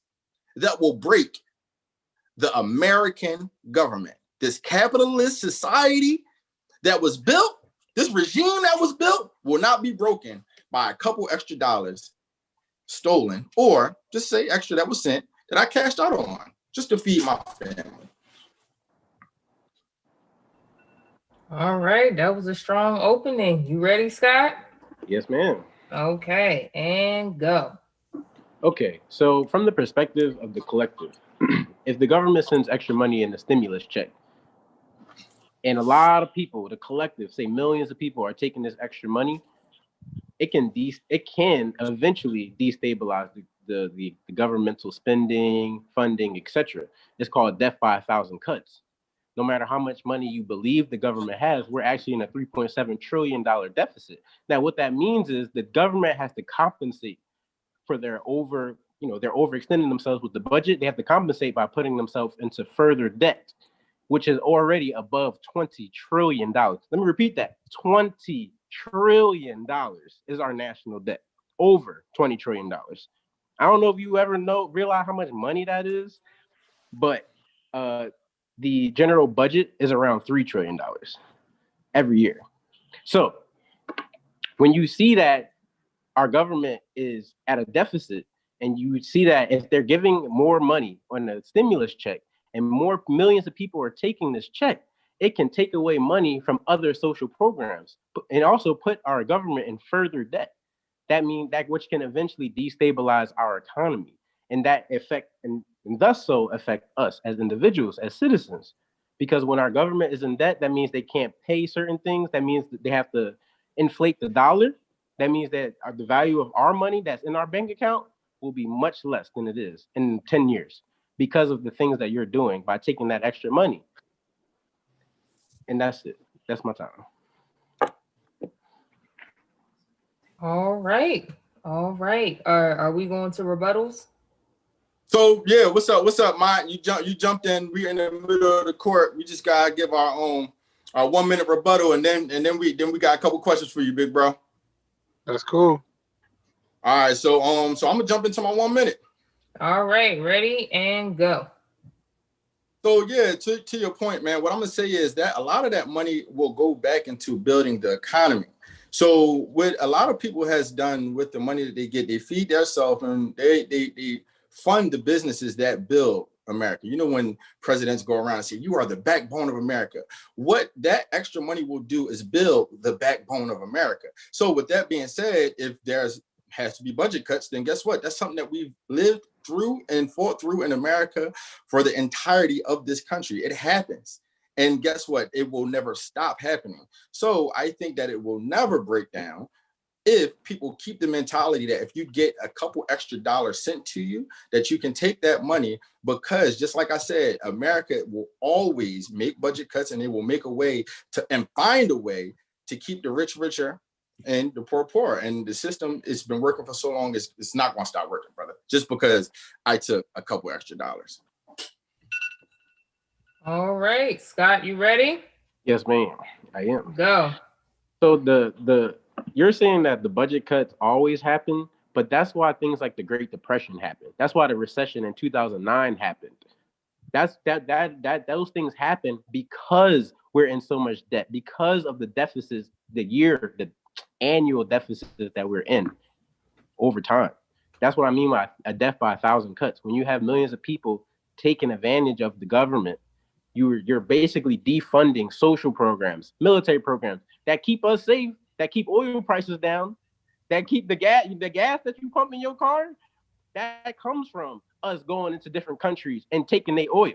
that will break the American government. This capitalist society that was built, this regime that was built, will not be broken by a couple extra dollars stolen, or just say extra that was sent that I cashed out on just to feed my family. All right, that was a strong opening. You ready, Scott? Yes, ma'am. Okay, and go. Okay, so from the perspective of the collective, if the government sends extra money in a stimulus check, and a lot of people, the collective, say millions of people are taking this extra money, it can eventually destabilize the governmental spending, funding, etc. It's called death by 1,000 cuts. No matter how much money you believe the government has, we're actually in a $3.7 trillion deficit. Now, what that means is the government has to compensate for they're overextending themselves with the budget. They have to compensate by putting themselves into further debt, which is already above $20 trillion. Let me repeat that. $20 trillion is our national debt. Over $20 trillion. I don't know if you ever realize how much money that is, but the general budget is around $3 trillion every year. So when you see that our government is at a deficit, and you see that if they're giving more money on the stimulus check and more millions of people are taking this check, it can take away money from other social programs and also put our government in further debt. That means that which can eventually destabilize our economy, and that and thus so affect us as individuals, as citizens. Because when our government is in debt, that means they can't pay certain things. That means that they have to inflate the dollar. That means that the value of our money that's in our bank account will be much less than it is in 10 years because of the things that you're doing by taking that extra money. And that's it. That's my time. All right. All right. Are we going to rebuttals? So yeah, what's up, Mont? You jumped in. We're in the middle of the court. We just gotta give our 1 minute rebuttal, and then we got a couple questions for you, big bro. That's cool. All right, so I'm gonna jump into my 1 minute. All right, ready and go. So yeah, to your point, man, what I'm gonna say is that a lot of that money will go back into building the economy. So what a lot of people has done with the money that they get, they feed themselves and they fund the businesses that build America. You know, when presidents go around and say, you are the backbone of America, what that extra money will do is build the backbone of America. So with that being said, if has to be budget cuts, then guess what? That's something that we've lived through and fought through in America for the entirety of this country. It happens. And guess what? It will never stop happening. So I think that it will never break down if people keep the mentality that if you get a couple extra dollars sent to you, that you can take that money, because just like I said, America will always make budget cuts, and they will make a way to and find a way to keep the rich richer and the poor poor. And the system, it's been working for so long, it's not going to stop working, brother, just because I took a couple extra dollars. All right, Scott, you ready? Yes, ma'am. I am. Go. So you're saying that the budget cuts always happen, but that's why things like the Great Depression happened. That's why the recession in 2009 happened. Those things happen because we're in so much debt, because of the deficits, the annual deficits that we're in over time. That's what I mean by a death by 1,000 cuts. When you have millions of people taking advantage of the government, you're basically defunding social programs, military programs that keep us safe, that keep oil prices down, that keep the gas that you pump in your car, that comes from us going into different countries and taking their oil.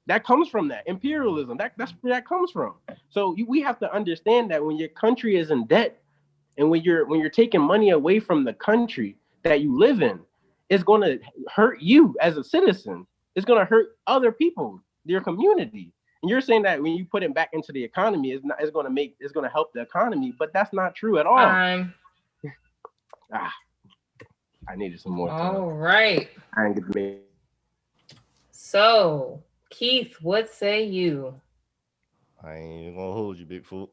That comes from that imperialism. That's where that comes from. So we have to understand that when your country is in debt, and when you're taking money away from the country that you live in, it's going to hurt you as a citizen. It's going to hurt other people, your community. And you're saying that when you put it back into the economy, it's going to help the economy, but that's not true at all. I needed some more time. All right. I didn't get to make. So, Keith, what say you? I ain't even gonna hold you, Bigfoot.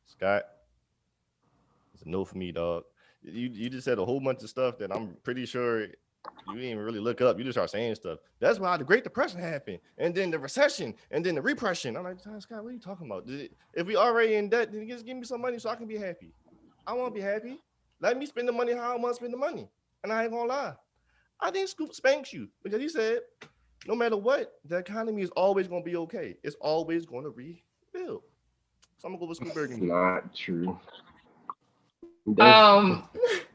Scott, it's a no for me, dog. You just said a whole bunch of stuff that I'm pretty sure you didn't even really look up. You just start saying stuff. That's why the Great Depression happened, and then the recession, and then the repression. I'm like, Scott, what are you talking about? If we already in debt, then just give me some money so I can be happy. I want to be happy. Let me spend the money how I want to spend the money. And I ain't gonna lie, I think Scoop spanks you because he said, no matter what, the economy is always going to be okay. It's always going to rebuild. So I'm gonna go with Scoop Burgundy. Not true. Um,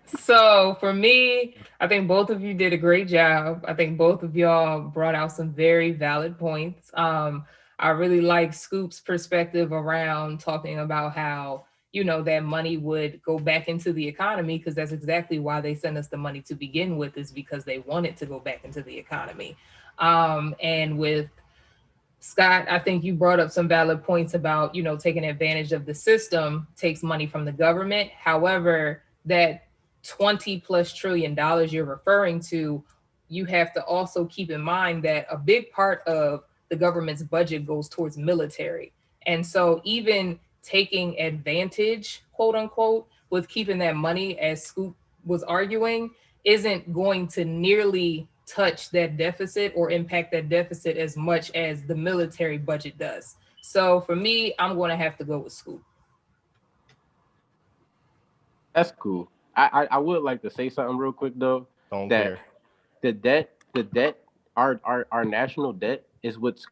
so for me, I think both of you did a great job. I think both of y'all brought out some very valid points. I really like Scoop's perspective around talking about how, you know, that money would go back into the economy, because that's exactly why they sent us the money to begin with, is because they wanted to go back into the economy. And with Scott, I think you brought up some valid points about, you know, taking advantage of the system takes money from the government. However, that 20 plus $1 trillion you're referring to, you have to also keep in mind that a big part of the government's budget goes towards military. And so even taking advantage, quote unquote, with keeping that money, as Scoop was arguing, isn't going to nearly touch that deficit or impact that deficit as much as the military budget does. So for me, I'm going to have to go with Scoop. That's cool. I would like to say something real quick though. Don't That care. the debt, our national debt is what's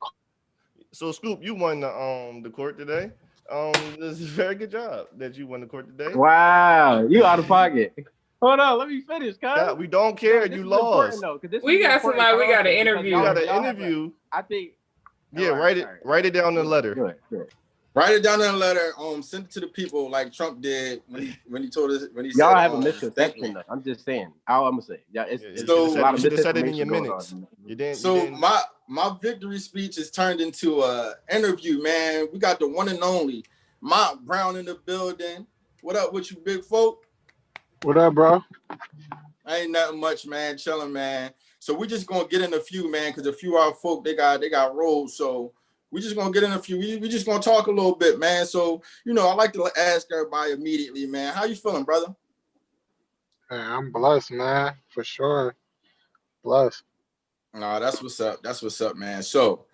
So Scoop, you won the court today. This is a very good job that you won the court today. wow. You out of pocket. Hold on, let me finish, cuz. God, we don't No, care. this You is important lost. though, because this We is got important somebody we got to content because You interview. got an y'all have a. interview. I think. Yeah, All right, all right. write it down in a letter. Good. Write it down in a letter. Send it to the people like Trump did when he told us when he said, Y'all have a thank misconception me. though. I'm just saying. All I'm gonna say, yeah, Yeah, it's you a lot you of should have said it in your misinformation going minutes. on. You didn't. You So didn't. my victory speech is turned into a interview, man. We got the one and only Mont Brown in the building. What up with you, big folk? What up, bro? Ain't nothing much, man. Chilling, man. So we just gonna get in a few, man, because a few of our folk they got rolled. So we just gonna get in a few. We just gonna talk a little bit, man. So I like to ask everybody immediately, man. How you feeling, brother? Man, I'm blessed, man, for sure. Blessed. No, that's what's up. That's what's up, man. So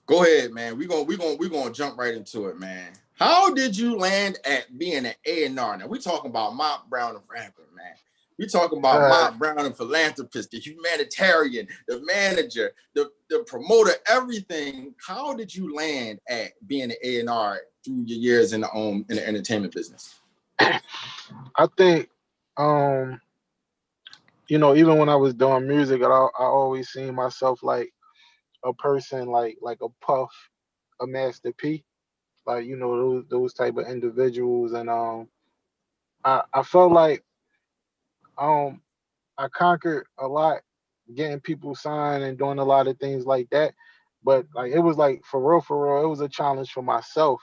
go ahead, man. We gonna jump right into it, man. How did you land at being an A&R? Now we talking about Mont Brown and Franklin, man. We talking about Uh, Mont Brown and philanthropist, the humanitarian, the manager, the promoter, everything. How did you land at being an A&R through your years in the entertainment business? I think, um, even when I was doing music, I always seen myself like a person, like a Puff, a Master P, like those type of individuals, and I felt like um I conquered a lot, getting people signed and doing a lot of things like that. But like it was like for real, it was a challenge for myself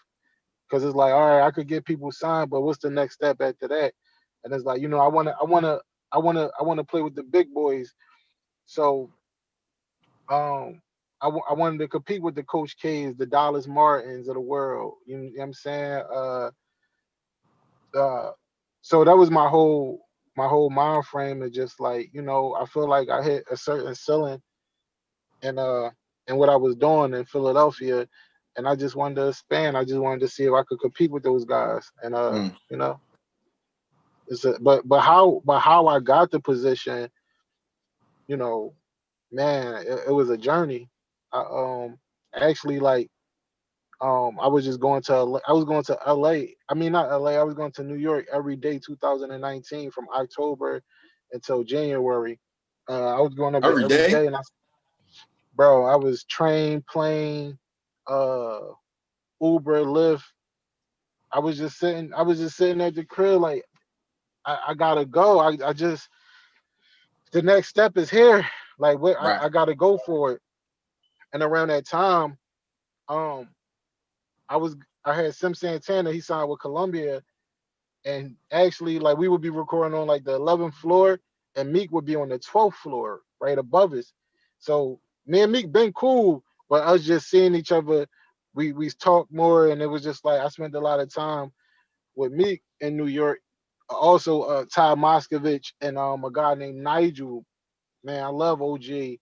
because it's like, all right, I could get people signed, but what's the next step after that? And it's like, I wanna play with the big boys. So I wanted to compete with the Coach K's, the Dallas Martins of the world. You know what I'm saying? Uh, so that was my whole mind frame, and just like, I feel like I hit a certain ceiling and what I was doing in Philadelphia, and I just wanted to expand. I just wanted to see if I could compete with those guys, and Mm. but how I got the position, you know, man, it was a journey. I actually, like, I was just going to I was going to LA. I mean, not LA. I was going to New York every day 2019 from October until January. I was going up there Every every day? day, and bro, I was train, plane, uh, Uber, Lyft. I was just sitting at the crib like, I gotta go. I just the next step is here. Like, what, Right. I gotta go for it. And around that time, um, I was I had Sim Santana. He signed with Columbia, and actually, like, we would be recording on like the 11th floor, and Meek would be on the 12th floor, right above us. So me and Meek been cool, but us just seeing each other, we talked more, and it was just like I spent a lot of time with Meek in New York. Also, Ty Moskovich and a guy named Nigel. Man, I love OG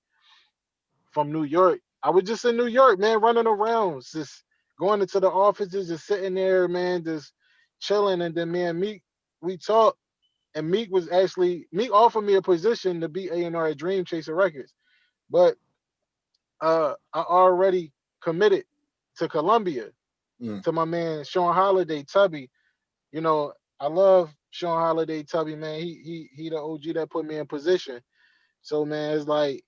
from New York. I was just in New York, man, running around, just going into the offices, just sitting there, man, just chilling. And then me and Meek, we talked, and Meek offered me a position to be A&R at Dream Chaser Records, but I already committed to Columbia Mm. to my man Sean Holiday Tubby. You know, I love Sean Holiday Tubby, man. He the OG that put me in position. So man, it's like,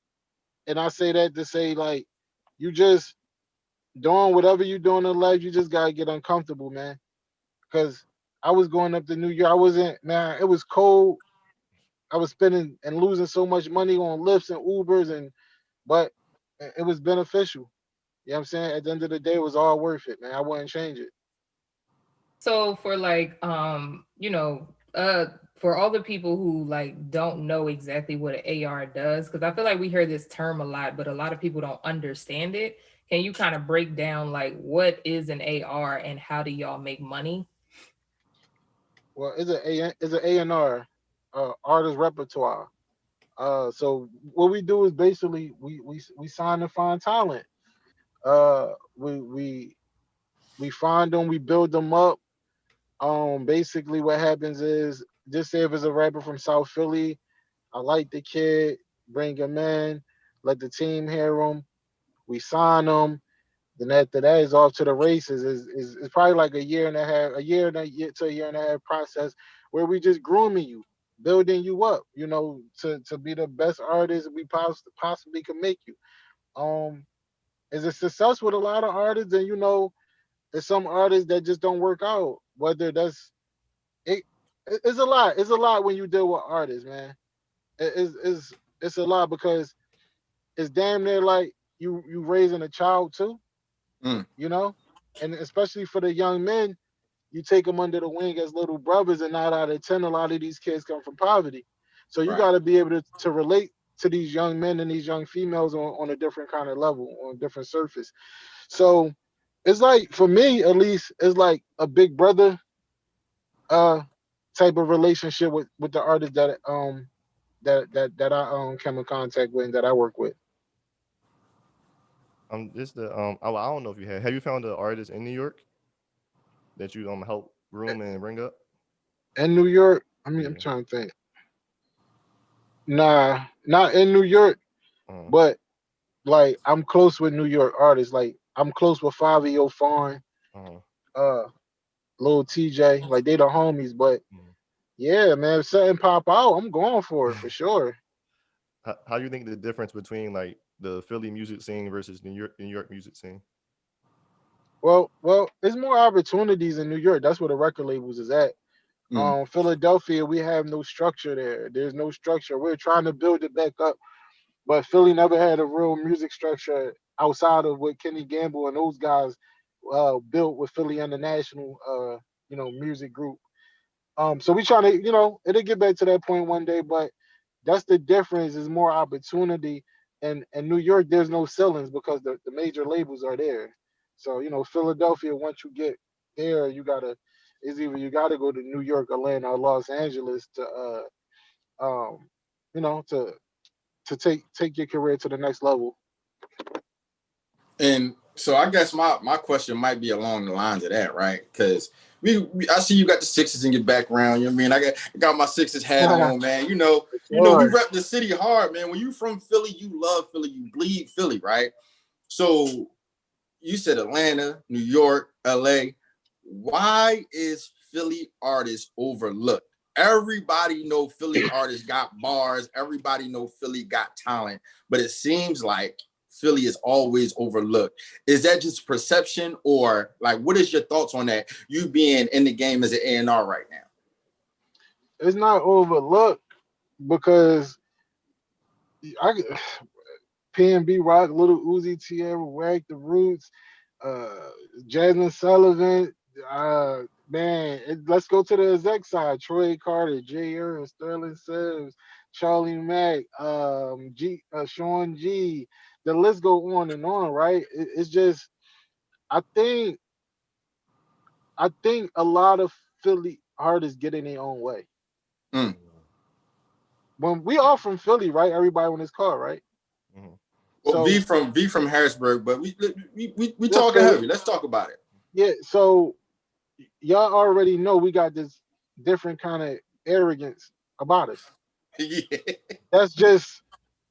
and I say that to say like, you just doing whatever you doing in life, you just gotta get uncomfortable, man. Cause I was going up to New York. I wasn't, man. It was cold. I was spending and losing so much money on lifts and Ubers, but it was beneficial. You know what I'm saying? At the end of the day, it was all worth it, man. I wouldn't change it. So for like for all the people who like don't know exactly what an AR does, because I feel like we hear this term a lot, but a lot of people don't understand it. Can you kind of break down like what is an AR and how do y'all make money? Well, it's an A&R, artist repertoire. So what we do is basically we sign and find talent. Uh, we we we find them, we build them up. Basically what happens is, just say if it's a rapper from South Philly, I like the kid, bring him in, let the team hear him, we sign him. Then after that is off to the races. Is probably like a year to a year and a half process where we just grooming you, building you up, to be the best artist we possibly can make you. Um, is it success with a lot of artists? And there's some artists that just don't work out. Whether that's it, it's a lot. It's a lot when you deal with artists, man. It's a lot because it's damn near like you raising a child too, Mm. you know, and especially for the young men, you take them under the wing as little brothers, and 9 out of 10, a lot of these kids come from poverty, so you Right. got to be able to relate to these young men and these young females on a different kind of level, on a different surface. So it's like, for me at least, it's like a big brother uh type of relationship with the artists that I come in contact with and that I work with. This the I don't know if you have you found an artist in New York that you help groom and bring up? In New York, I mean, I'm Yeah. trying to think. Nah, not in New York, Uh, but like I'm close with New York artists. Like I'm close with Fabio Foreign, uh, uh, Lil TJ. Like they the homies. But mm. yeah, man, if something pop out, I'm going for it for sure. How do you think the difference between like the Philly music scene versus New York music scene? Well, there's more opportunities in New York. That's where the record labels is at. Mm. Philadelphia, we have no structure there. There's no structure. We're trying to build it back up, but Philly never had a real music structure outside of what Kenny Gamble and those guys built with Philly International, music group. So we trying to, it'll get back to that point one day, but that's the difference. Is more opportunity, and in New York, there's no ceilings because the major labels are there. So Philadelphia, once you get there, it's either you gotta go to New York, Atlanta, or Los Angeles um, to take your career to the next level. And so I guess my question might be along the lines of that, right? Because I see you got the Sixers in your background. You know what I mean? I got my Sixers hat on, man. We Sure. rep the city hard, man. When you from Philly, you love Philly, you bleed Philly, right? So you said Atlanta, New York, LA. Why is Philly artists overlooked? Everybody know Philly artists got bars. Everybody know Philly got talent, but it seems like Philly is always overlooked. Is that just perception, or like, what is your thoughts on that? You being in the game as an A&R right now. It's not overlooked because I PNB Rock, Little Uzi, Tierra, Whack, The Roots, uh, Jasmine Sullivan. Man, let's go to the exec side. Troy Carter, Jay Earl, Sterling Sims, Charlie Mack, Sean G. The list go on and on, right? It's just, I think I think a lot of Philly artists get in their own way. Mm. When we all from Philly, right? Everybody on this call, right? Mhm. Well, So V from Harrisburg, but we let's talking say, heavy. Let's talk about it. yeah. So y'all already know we got this different kind of arrogance about us. Yeah. That's just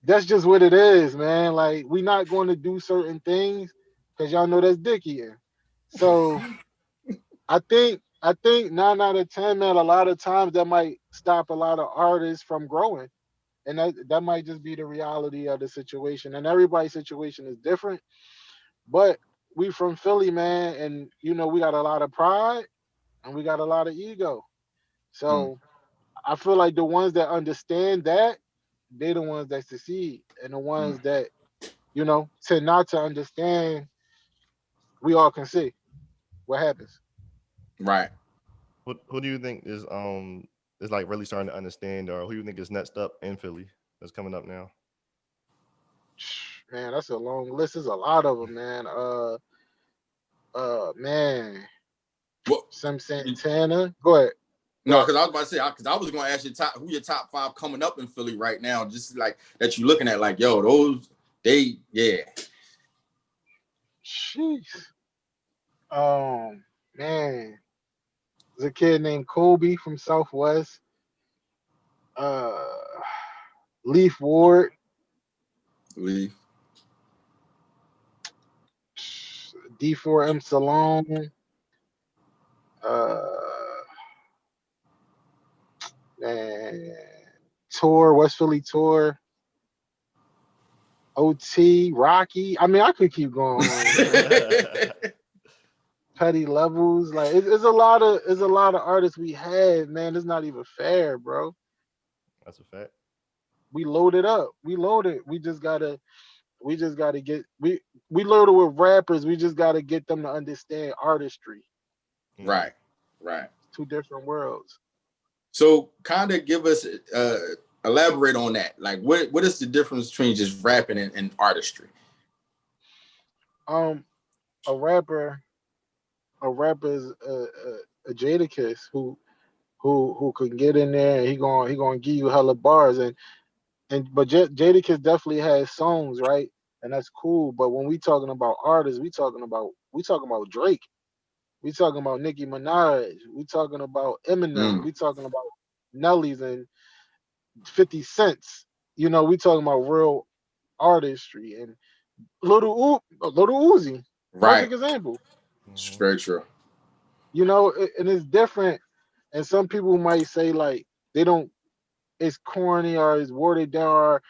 that's just what it is, man. Like we not going to do certain things because y'all know that's dick eating. So I think 9 out of 10, man. A lot of times that might stop a lot of artists from growing, and that might just be the reality of the situation. And everybody's situation is different, but we from Philly, man, and we got a lot of pride and we got a lot of ego. Mm, So I feel like the ones that understand that, they're the ones that succeed, and the mm. ones that tend not to understand, we all can see what happens. Right. Who do you think is like really starting to understand, or who you think is next up in Philly that's coming up now? Man, that's a long list. There's a lot of them, man. Man, Well, some Santana. Go ahead. Go no, ahead. because I was about to say, because I was going to ask you who your top five coming up in Philly right now, just like that you're looking at, like, yo, those, yeah. Jeez. Man, there's a kid named Kobe from Southwest. Uh, Leaf Ward, Leave. D4M Salone. Uh, man, Tour, West Philly Tour. OT, Rocky. I mean, I could keep going on, man. Petty Levels, like it's a lot of artists we had, man. It's not even fair, bro. That's a fact. We loaded up. We loaded. We just gotta get we loaded with rappers. We just gotta get them to understand artistry. Hmm. Right. Right. Two different worlds. So kind of give us, elaborate on that. Like, what is the difference between just rapping and artistry? Um, a rapper, a rapper is a Jadakiss who could get in there and he gonna give you hella bars but Jadakiss definitely has songs, right? And that's cool. But when we talking about artists, we talking about Drake. We talking about Nicki Minaj. We talking about Eminem. Mm, We talking about Nelly's and 50 Cents. We talking about real artistry and Little Uzi. right. Perfect example. It's Hmm. very true. And it's different. And some people might say like they don't it's corny or it's watered down or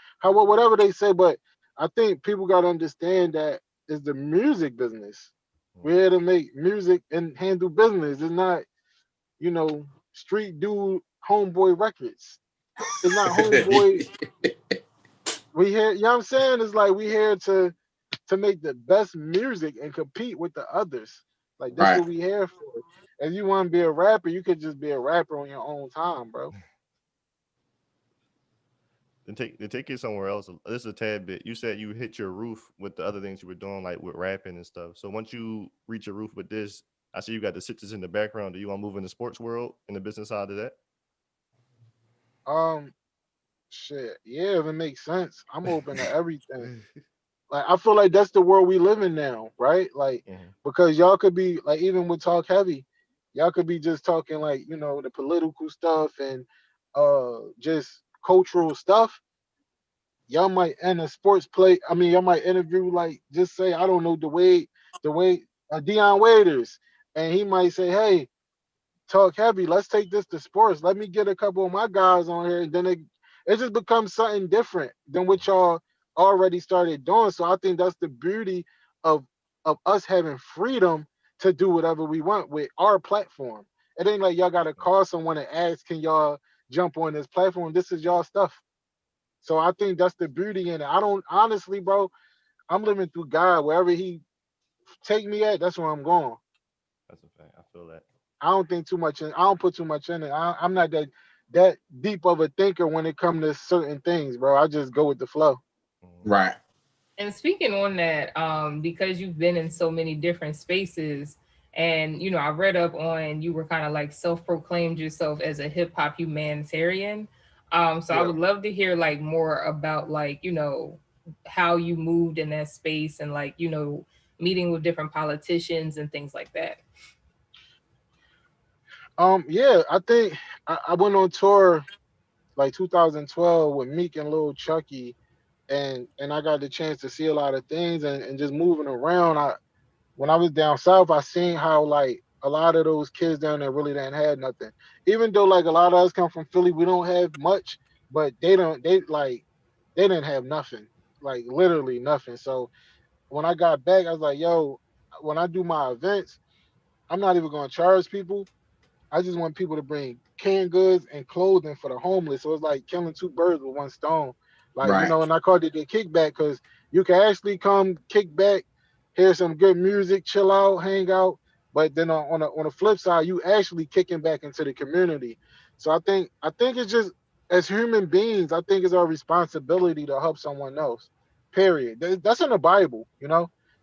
whatever they say. But I think people gotta understand that it's the music business. We're here to make music and handle business. It's not, street dude homeboy records. It's not homeboy. We here, you know what I'm saying? It's like we here to make the best music and compete with the others. Like that's Right. what we here for. If you want to be a rapper, you could just be a rapper on your own time, bro. Then take it somewhere else. This is a tad bit. You said you hit your roof with the other things you were doing, like with rapping and stuff. So once you reach your roof with this, I see you got the citrus in the background. Do you want to move in the sports world, in the business side of that? Um, Shit, yeah, if it makes sense, I'm open to everything. Like I feel like that's the world we live in now, right? Like Hmm. because y'all could be like even with Talk Heavy, y'all could be just talking like the political stuff and just cultural stuff. Y'all might end a sports play. I mean, y'all might interview like just say I don't know the way Deion Waiters, and he might say, hey, Talk Heavy, let's take this to sports. Let me get a couple of my guys on here, and then it just becomes something different than what y'all already started doing. So I think that's the beauty of of us having freedom to do whatever we want with our platform. It ain't like y'all gotta call someone and ask, can y'all jump on this platform? This is y'all stuff. So I think that's the beauty in it. I don't honestly, bro. I'm living through God. Wherever He take me at, that's where I'm going. That's a fact. I feel that. I don't think too much in. I don't put too much in it. I'm not that deep of a thinker when it comes to certain things, bro. I just go with the flow. Hmm. Right. And speaking on that, because you've been in so many different spaces, and I read up on you were kind of like self-proclaimed yourself as a hip hop humanitarian. So I Yeah. would love to hear like more about like how you moved in that space and like meeting with different politicians and things like that. Yeah, I think I went on tour like 2012 with Meek and Lil Chucky, and I got the chance to see a lot of things and just moving around. When I was down south, I seen how like a lot of those kids down there really didn't have nothing. Even though like a lot of us come from Philly, we don't have much, but they didn't have nothing, like literally nothing. So when I got back, I was like, yo, when I do my events, I'm not even gonna charge people. I just want people to bring canned goods and clothing for the homeless. So it's like killing two birds with one stone. Like, Right. and I called it the kickback because you can actually come kick back, hear some good music, chill out, hang out. But then on the flip side, you actually kicking back into the community. So I think it's just as human beings, I think it's our responsibility to help someone else. Period. That's in the Bible.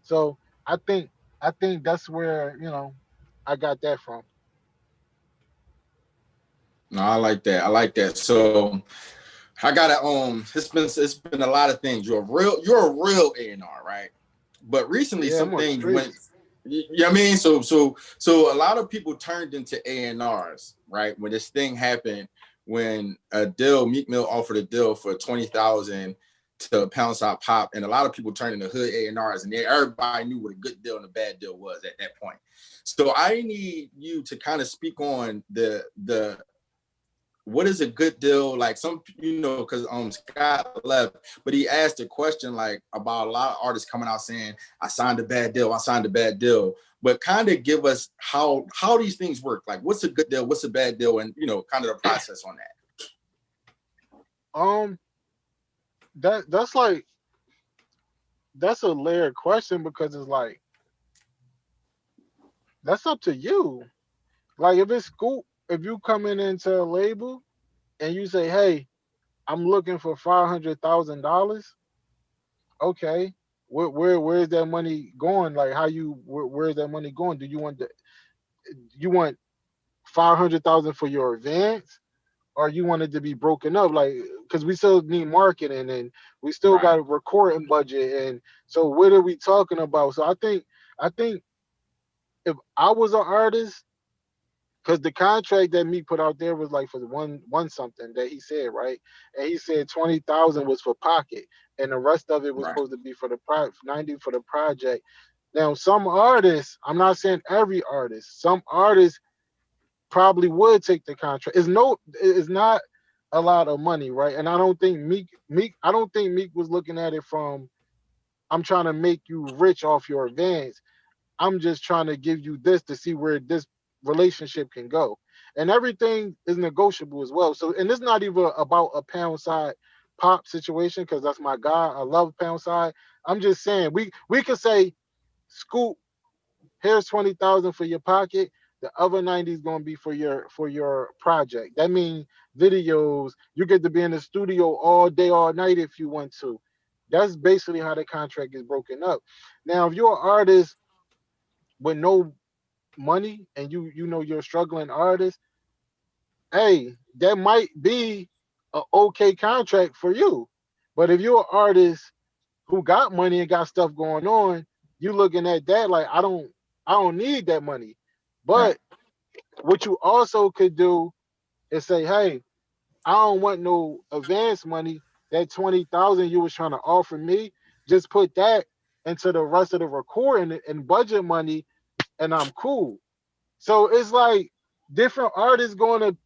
So I think I think that's where I got that from. No, I like that. I like that. So I gotta it's been a lot of things. You're a real A&R, right? But recently Yeah, some I'm on the things went. streets. You know what I mean? So a lot of people turned into A&Rs, right? When this thing happened, when a deal, Meek Mill offered a deal for 20,000 to Pound Shop Pop, and a lot of people turned into hood A&Rs, and everybody knew what a good deal and a bad deal was at that point. So I need you to kind of speak on the what is a good deal, like some, because Scott left, but he asked a question like about a lot of artists coming out saying I signed a bad deal, but kind of give us how these things work, like what's a good deal, what's a bad deal, and kind of the process on that. Um, that's a layered question because it's like that's up to you. Like if it's Scoop, if you coming into a label and you say, "Hey, I'm looking for $500,000," okay, where's that money going? Like where's that money going? Do you want 500,000 for your advance? Or you want it to be broken up, like because we still need marketing and we still got Right. a recording budget, and so what are we talking about? So I think if I was an artist, because the contract that me put out there was like for the one something that he said, right? And he said 20,000 was for pocket, and the rest of it was Right. supposed to be for the 90 for the project. Now some artists, I'm not saying every artist, some artists probably would take the contract. It's not a lot of money, right? And I don't think Meek was looking at it from I'm trying to make you rich off your advance. I'm just trying to give you this to see where this relationship can go. And everything is negotiable as well. So and it's not even about a pound side pop situation because that's my guy. I love pound side. I'm just saying we could say Scoop, here's 20,000 for your pocket. The other 90 is gonna be for your project. That means videos. You get to be in the studio all day, all night if you want to. That's basically how the contract is broken up. Now, if you're an artist with no money and you're a struggling artist, hey, that might be a okay contract for you. But if you're an artist who got money and got stuff going on, you looking at that like I don't need that money. Right. But what you also could do is say, hey, I don't want no advance money. That 20,000 you was trying to offer me, just put that into the rest of the recording and budget money, and I'm cool. So it's like different artists going to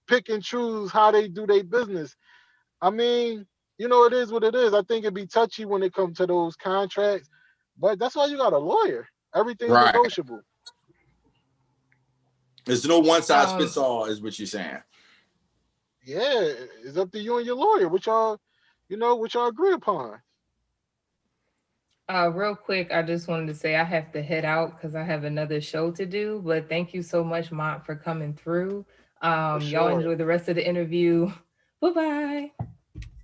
pick and choose how they do their business. I mean, it is what it is. I think it'd be touchy when it comes to those contracts, but that's why you got a lawyer. Everything's Right. negotiable. There's no one size Um, fits all, is what you're saying. Yeah, it's up to you and your lawyer, which y'all agree upon. Real quick, I just wanted to say I have to head out because I have another show to do. But thank you so much, Mont, for coming through. For Y'all sure. enjoy the rest of the interview. Bye bye.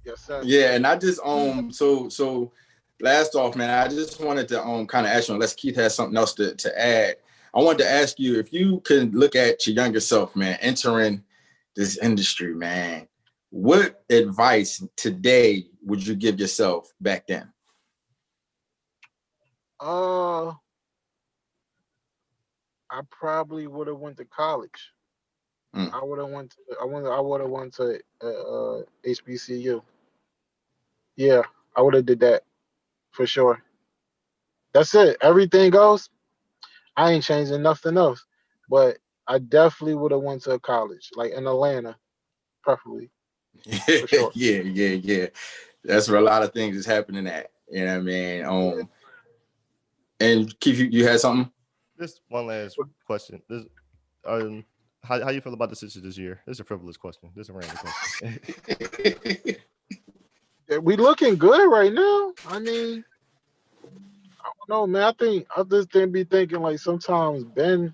Yes, sir. Yeah, and I just so last off, man, I just wanted to kind of ask you, unless Keith has something else to add. I wanted to ask you if you could look at your younger self, man, entering this industry, man. What advice today would you give yourself back then? Uh, I probably would have went to college. I would have went. I would have went to HBCU. Yeah, I would have did that for sure. That's it. Everything else, I ain't changing nothing else. But I definitely would have went to a college, like in Atlanta, preferably for sure. Yeah. That's where a lot of things is happening at. You know what I mean? Yeah. And Keith, you had something? Just one last question. This um how you feel about the Sixers this year? This is a frivolous question. This is a random question. Yeah, we looking good right now. I mean, I don't know, man. I just didn't be thinking like sometimes Ben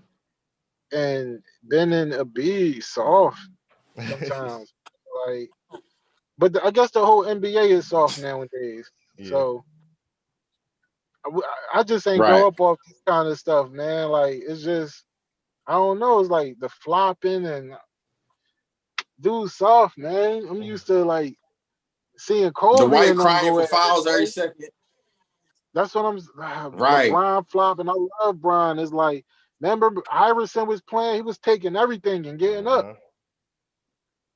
and a B soft sometimes. Like, but I guess the whole NBA is soft nowadays. Yeah. So I just ain't Right. grow up off this kind of stuff, man. Like it's just I don't know. It's like the flopping and dude soft, man. I'm used to like seeing The Kobe white and them crying go for at it, fouls every man. second. That's what I'm. Right. LeBron flopping. I love Bron. It's like remember Iverson was playing. He was taking everything and getting up. Uh-huh.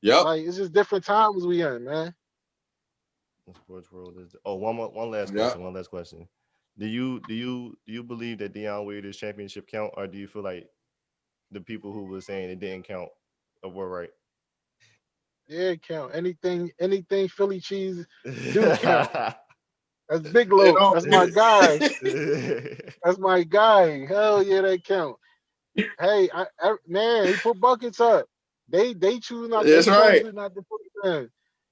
Yep. Like it's just different times we in, man. The sports world is one last Yep. question. One last question. Do you believe that Deion Waiters championship count, or do you feel like the people who were saying it didn't count were right? Yeah, count anything Philly cheese do count. That's Big You Loc. know. That's my guy. That's my guy. Hell yeah, that count. Hey, man, he put buckets up. They choose not. They That's chose right. not to put it in.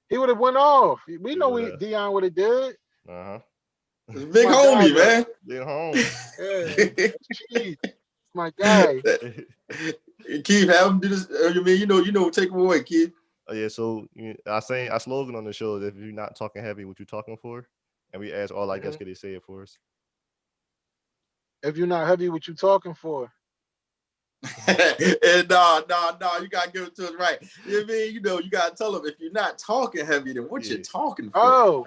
He would have went off. We He know would we have. Dion would have did. Uh-huh. It's That's big my guy homie, though. man. Big home. Yeah, that's cheese. That's my guy. Keith, have him do this. I mean, take him away, Keith. Oh yeah, so I say our slogan on the show is if you're not talking heavy, what you talking for? And we ask all our guests, Mhm. could they say it for us? If you're not heavy, what you talking for? And no, you gotta give it to us right. You know what I mean? You gotta tell them if you're not talking heavy, then what you Yeah. talking for? Oh,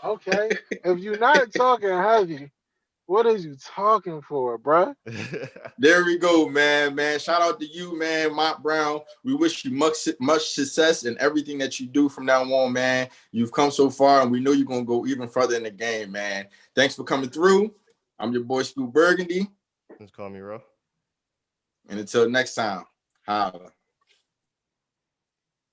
okay. If you're not talking heavy, what is you talking for, bruh? There we go, man. Shout out to you, man, Mont Brown. We wish you much success in everything that you do from now on, man. You've come so far, and we know you're gonna go even further in the game, man. Thanks for coming through. I'm your boy Stu Burgundy, Just call me Ro. and until next time, holla.